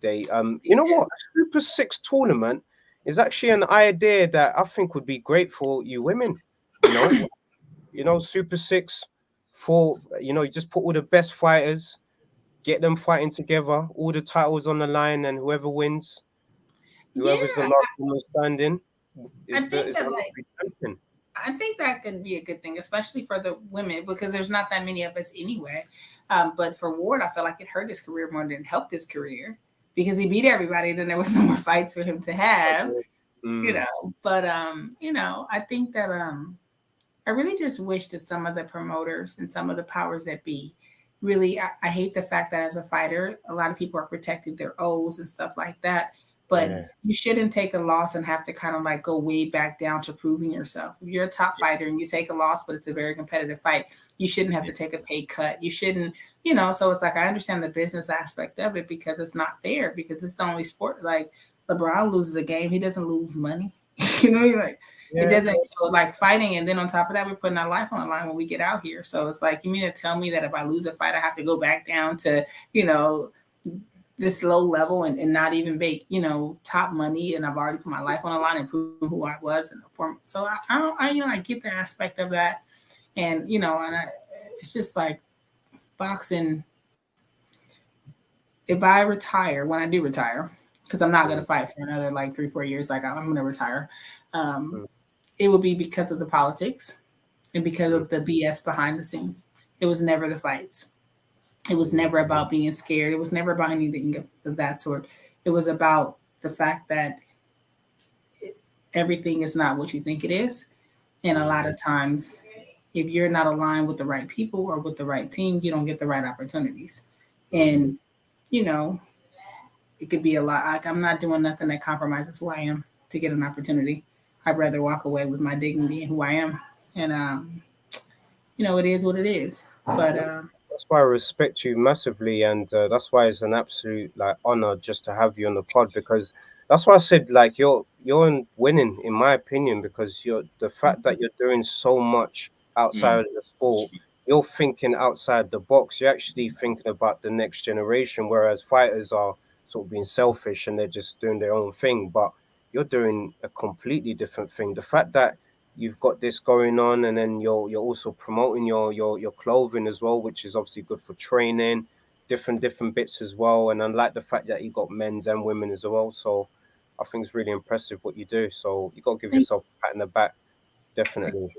Speaker 2: You know what? A Super 6 tournament is actually an idea that I think would be great for you women. You know, Super 6 for, you know, you just put all the best fighters, get them fighting together, all the titles on the line, and whoever wins, whoever's the last one standing,
Speaker 3: I think that could be a good thing, especially for the women, because there's not that many of us anyway. But for Ward, I feel like it hurt his career more than it helped his career because he beat everybody. Then there was no more fights for him to have, you know. But you know, I think that I really just wish that some of the promoters and some of the powers that be really, I hate the fact that as a fighter, a lot of people are protecting their O's and stuff like that. But you shouldn't take a loss and have to kind of like go way back down to proving yourself. If you're a top fighter and you take a loss, but it's a very competitive fight, you shouldn't have to take a pay cut. You shouldn't, you know, so it's like, I understand the business aspect of it because it's not fair because it's the only sport. Like LeBron loses a game. He doesn't lose money. You know, like it doesn't. So like fighting. And then on top of that, we're putting our life on the line when we get out here. So it's like, you mean to tell me that if I lose a fight, I have to go back down to, you know, this low level and not even make, you know, top money, and I've already put my life on the line and proven who I was in the form. So I get the aspect of that, and you know, and it's just like boxing. If I retire, when I do retire, because I'm not going to fight for another like 3-4 years, like I'm going to retire, it will be because of the politics and because of the BS behind the scenes. It was never the fights. It was never about being scared. It was never about anything of that sort. It was about the fact that everything is not what you think it is. And a lot of times, if you're not aligned with the right people or with the right team, you don't get the right opportunities. And, you know, it could be a lot. Like, I'm not doing nothing that compromises who I am to get an opportunity. I'd rather walk away with my dignity and who I am. And, you know, it is what it is. But
Speaker 2: that's why I respect you massively, and that's why it's an absolute like honor just to have you on the pod, because that's why I said like you're winning in my opinion, because you're the fact that you're doing so much outside of the sport, you're thinking outside the box, you're actually thinking about the next generation, whereas fighters are sort of being selfish and they're just doing their own thing, but you're doing a completely different thing. The fact that you've got this going on, and then you're also promoting your clothing as well, which is obviously good for training, different bits as well. And I like the fact that you got men's and women as well. So I think it's really impressive what you do. So you got to give yourself a pat in the back, definitely.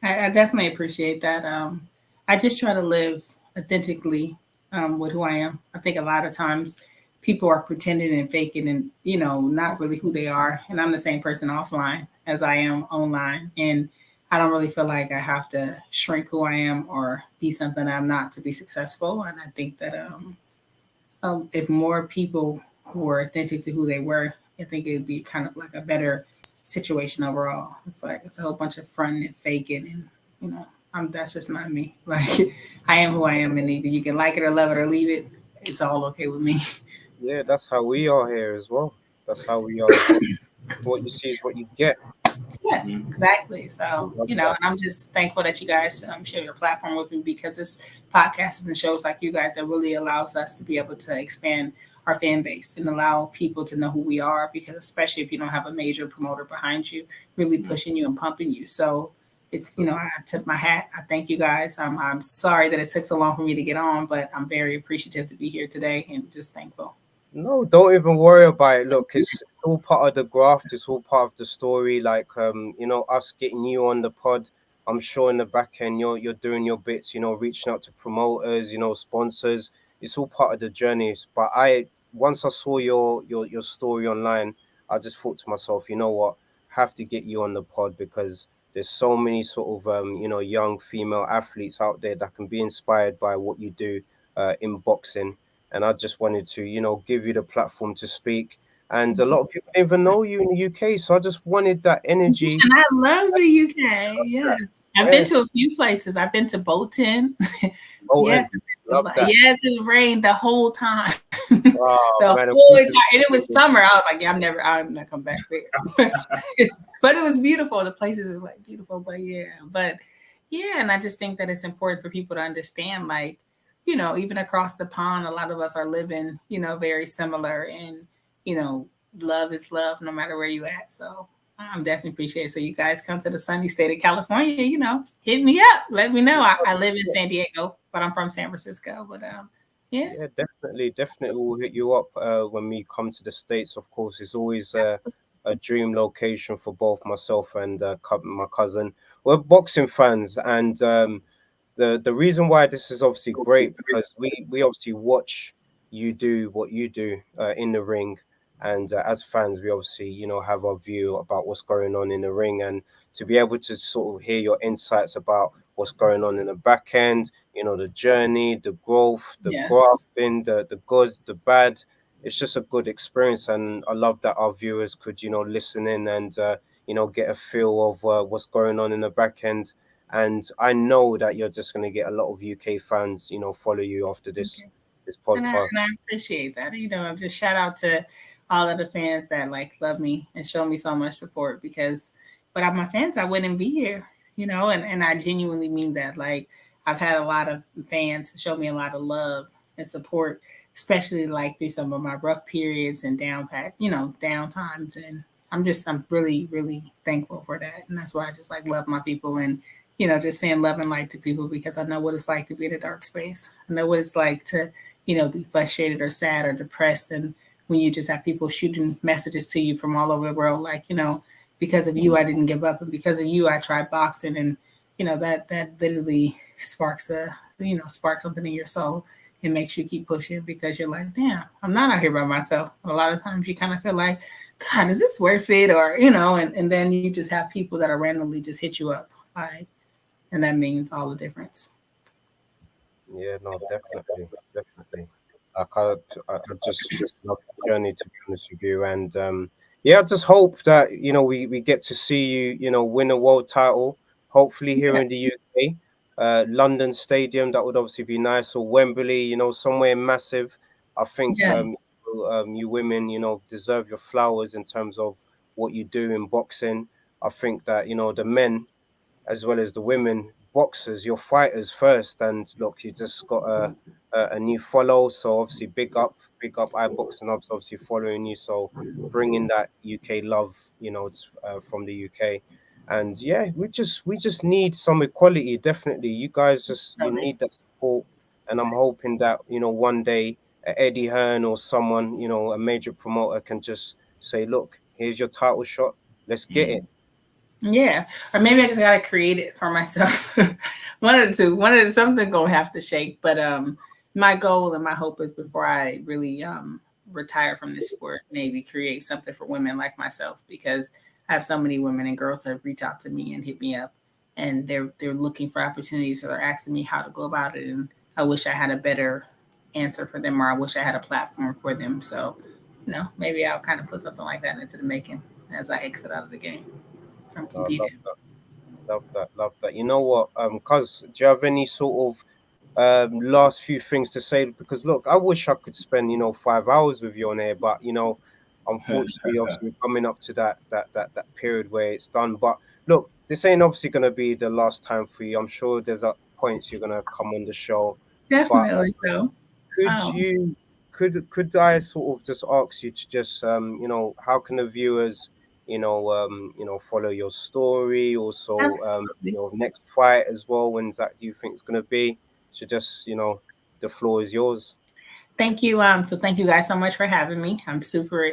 Speaker 3: I definitely appreciate that. I just try to live authentically with who I am. I think a lot of times people are pretending and faking and, you know, not really who they are. And I'm the same person offline as I am online. And I don't really feel like I have to shrink who I am or be something I'm not to be successful. And I think that if more people were authentic to who they were, I think it would be kind of like a better situation overall. It's like it's a whole bunch of fronting and faking, and you know, that's just not me. Like I am who I am, and either you can like it or love it or leave it. It's all okay with me.
Speaker 2: Yeah, that's how we are here as well. That's how we are. What you see is what you get.
Speaker 3: Yes, exactly. So, you know, and I'm just thankful that you guys share your platform with me, because it's podcasts and shows like you guys that really allows us to be able to expand our fan base and allow people to know who we are, because especially if you don't have a major promoter behind you really pushing you and pumping you. So it's, you know, I tip my hat. I thank you guys. I'm sorry that it took so long for me to get on, but I'm very appreciative to be here today and just thankful.
Speaker 2: No, don't even worry about it. Look, it's all part of the graft. It's all part of the story. Like, you know, us getting you on the pod. I'm sure in the back end, you're doing your bits. You know, reaching out to promoters. You know, sponsors. It's all part of the journey. But once I saw your story online, I just thought to myself, you know what, have to get you on the pod because there's so many sort of you know, young female athletes out there that can be inspired by what you do in boxing, and I just wanted to, you know, give you the platform to speak. And a lot of people don't even know you in the UK, so I just wanted that energy.
Speaker 3: And I love the UK. Yes, I've been
Speaker 2: Yes.
Speaker 3: to a few places. I've been to Bolton.
Speaker 2: Oh,
Speaker 3: Yes,
Speaker 2: love that.
Speaker 3: yes, it rained the whole time.
Speaker 2: Wow,
Speaker 3: The
Speaker 2: man,
Speaker 3: whole time, and it was summer. I was like, yeah, I'm not come back there. But it was beautiful. The places was like beautiful, but yeah, and I just think that it's important for people to understand, like, you know, even across the pond, a lot of us are living, you know, very similar, and you know, love is love no matter where you at. So I'm definitely appreciate it. So you guys come to the sunny state of California, you know, hit me up, let me know. I live in San Diego, but I'm from San Francisco. But yeah.
Speaker 2: Yeah, definitely we'll hit you up when we come to the States. Of course, it's always a dream location for both myself and my cousin. We're boxing fans, and the reason why this is obviously great because we obviously watch you do what you do in the ring, and as fans we obviously, you know, have our view about what's going on in the ring, and to be able to sort of hear your insights about what's going on in the back end, you know, the journey, the growth, the
Speaker 3: Yes.
Speaker 2: grafting, the good, the bad. It's just a good experience, and I love that our viewers could, you know, listen in and you know, get a feel of what's going on in the back end. And I know that you're just going to get a lot of UK fans, you know, follow you after this
Speaker 3: Okay.
Speaker 2: this
Speaker 3: And
Speaker 2: podcast.
Speaker 3: I appreciate that. You know, just shout out to all of the fans that like love me and show me so much support, because without my fans, I wouldn't be here, you know, and I genuinely mean that. Like, I've had a lot of fans show me a lot of love and support, especially like through some of my rough periods and down times. And I'm really, really thankful for that. And that's why I just like love my people, and you know, just saying love and light to people, because I know what it's like to be in a dark space. I know what it's like to, you know, be frustrated or sad or depressed. And when you just have people shooting messages to you from all over the world, like, you know, because of you, I didn't give up. And because of you, I tried boxing. And, you know, that literally sparks sparks something in your soul. It makes you keep pushing, because you're like, damn, I'm not out here by myself. A lot of times you kind of feel like, God, is this worth it? Or, you know, and then you just have people that are randomly just hit you up. Like, and that means all the difference.
Speaker 2: Yeah, no, definitely. I just love the journey, to be honest with you, and yeah, I just hope that, you know, we get to see you, you know, win a world title, hopefully here in
Speaker 3: Yes,
Speaker 2: the UK, London Stadium. That would obviously be nice, or Wembley, you know, somewhere massive. I think
Speaker 3: yes,
Speaker 2: you women, you know, deserve your flowers in terms of what you do in boxing. I think that, you know, the men as well as the women boxers, you're fighters first. And look, you just got a new follow, so obviously big up iBoxing Hubs, obviously following you. So bringing that UK love, you know, it's from the UK. And yeah, we just need some equality. Definitely, you guys you
Speaker 3: totally.
Speaker 2: need that support. And I'm hoping that, you know, one day Eddie Hearn or someone, you know, a major promoter can just say, look, here's your title shot, let's get it.
Speaker 3: Yeah, or maybe I just gotta create it for myself. Something gonna have to shake. But my goal and my hope is, before I really retire from this sport, maybe create something for women like myself, because I have so many women and girls that reach out to me and hit me up, and they're looking for opportunities, so they're asking me how to go about it, and I wish I had a better answer for them, or I wish I had a platform for them. So, you know, maybe I'll kind of put something like that into the making as I exit out of the game from
Speaker 2: I love
Speaker 3: competing.
Speaker 2: love that. You know what? Cuz, do you have any sort of last few things to say? Because look, I wish I could spend, you know, 5 hours with you on air, but you know, unfortunately, obviously, we're coming up to that period where it's done. But look, this ain't obviously gonna be the last time for you. I'm sure there's points you're gonna come on the show, but
Speaker 3: Definitely so.
Speaker 2: could
Speaker 3: Oh,
Speaker 2: you could I sort of just ask you to just how can the viewers follow your story, also
Speaker 3: Absolutely.
Speaker 2: your next fight as well, when's that do you think it's going to be? So just the floor is yours.
Speaker 3: Thank you. So thank you guys so much for having me. I'm super,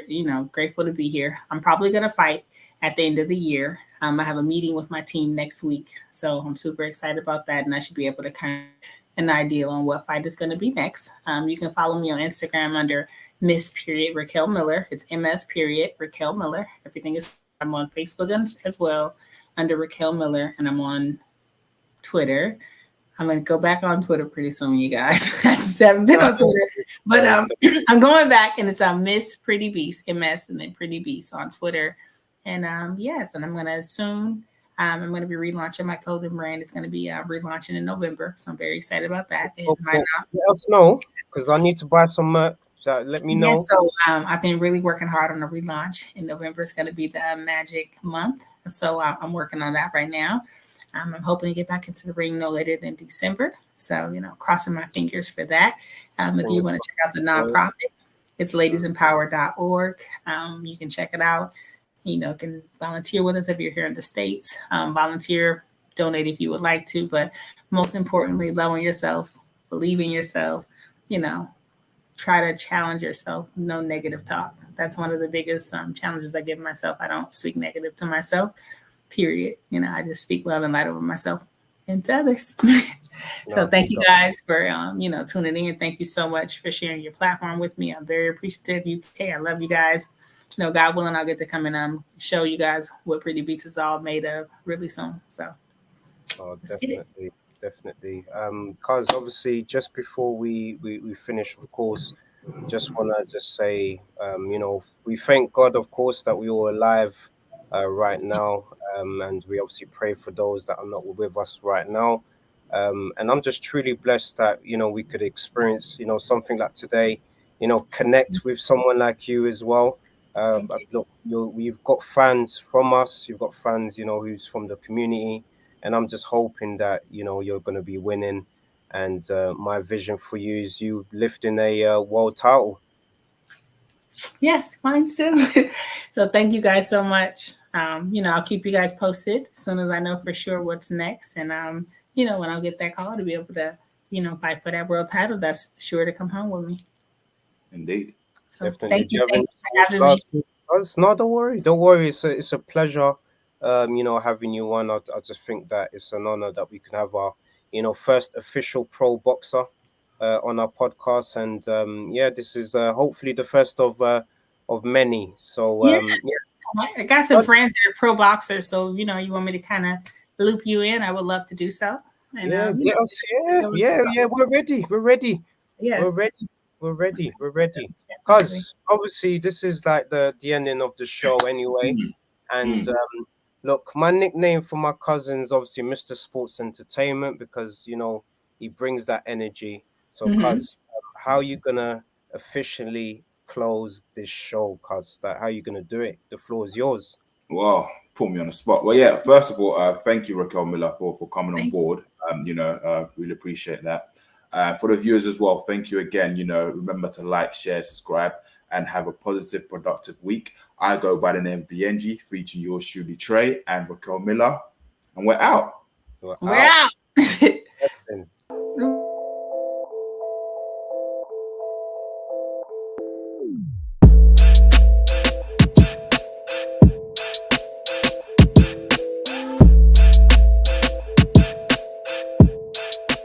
Speaker 3: grateful to be here. I'm probably gonna fight at the end of the year. I have a meeting with my team next week, so I'm super excited about that, and I should be able to kind of an idea on what fight is going to be next. You can follow me on Instagram under Miss Period Raquel Miller. It's MS Period Raquel Miller. Everything is. I'm on Facebook as well under Raquel Miller, and I'm on Twitter. I'm gonna go back on Twitter pretty soon, you guys. I just haven't been on Twitter, but I'm going back, and it's Miss Pretty Beast, MS, and then Pretty Beast on Twitter. And yes, and I'm gonna soon. I'm going to be relaunching my clothing brand. It's going to be relaunching in November, so I'm very excited about that.
Speaker 2: Okay. Let us know, because I need to buy some merch. So let me know.
Speaker 3: Yes, so I've been really working hard on the relaunch. In November, it's going to be the magic month, so I'm working on that right now. I'm hoping to get back into the ring no later than December. So, crossing my fingers for that. If you want to check out the nonprofit, it's ladiesempower.org. You can check it out. Can volunteer with us if you're here in the States. Volunteer, donate if you would like to. But most importantly, love on yourself, believe in yourself, try to challenge yourself. No negative talk. That's one of the biggest challenges I give myself. I don't speak negative to myself, period. I just speak love and light over myself and to others. So thank you guys for, tuning in. Thank you so much for sharing your platform with me. I'm very appreciative. UK, I love you guys. God willing, I'll get to come and show you guys what Pretty Beast is all made of really soon. So,
Speaker 2: definitely. Because obviously, just before we finish, of course, just want to just say, we thank God, of course, that we are alive right now, and we obviously pray for those that are not with us right now. And I'm just truly blessed that we could experience something like today, connect with someone like you as well. Look, you've got fans from us. You've got fans, who's from the community, and I'm just hoping that you're going to be winning. And my vision for you is you lifting a world title.
Speaker 3: Yes, mine too. So thank you guys so much. I'll keep you guys posted as soon as I know for sure what's next, and when I'll get that call to be able to fight for that world title, that's sure to come home with me.
Speaker 1: Indeed.
Speaker 3: So thank you for having me.
Speaker 2: No, don't worry. It's a pleasure, having you on. I just think that it's an honor that we can have our, first official pro boxer on our podcast, and this is hopefully the first of many. So
Speaker 3: I got some friends that are pro boxers, so you want me to kind of loop you in. I would love to do so. And,
Speaker 2: get us. We're ready.
Speaker 3: Yes.
Speaker 2: We're ready. Because obviously this is like the ending of the show anyway. And look, my nickname for my cousin is obviously Mr. Sports Entertainment, because he brings that energy. So cuz how you gonna officially close this show, cuz how are you gonna do it? The floor is yours.
Speaker 1: Well, put me on the spot. Well, yeah, first of all, thank you, Raquel Miller, for coming on board. Really appreciate that. For the viewers as well, thank you again. Remember to like, share, subscribe, and have a positive, productive week. I go by the name Biyenge, featuring yours Truly Tre and Raquel Miller, and we're out.
Speaker 3: We're out.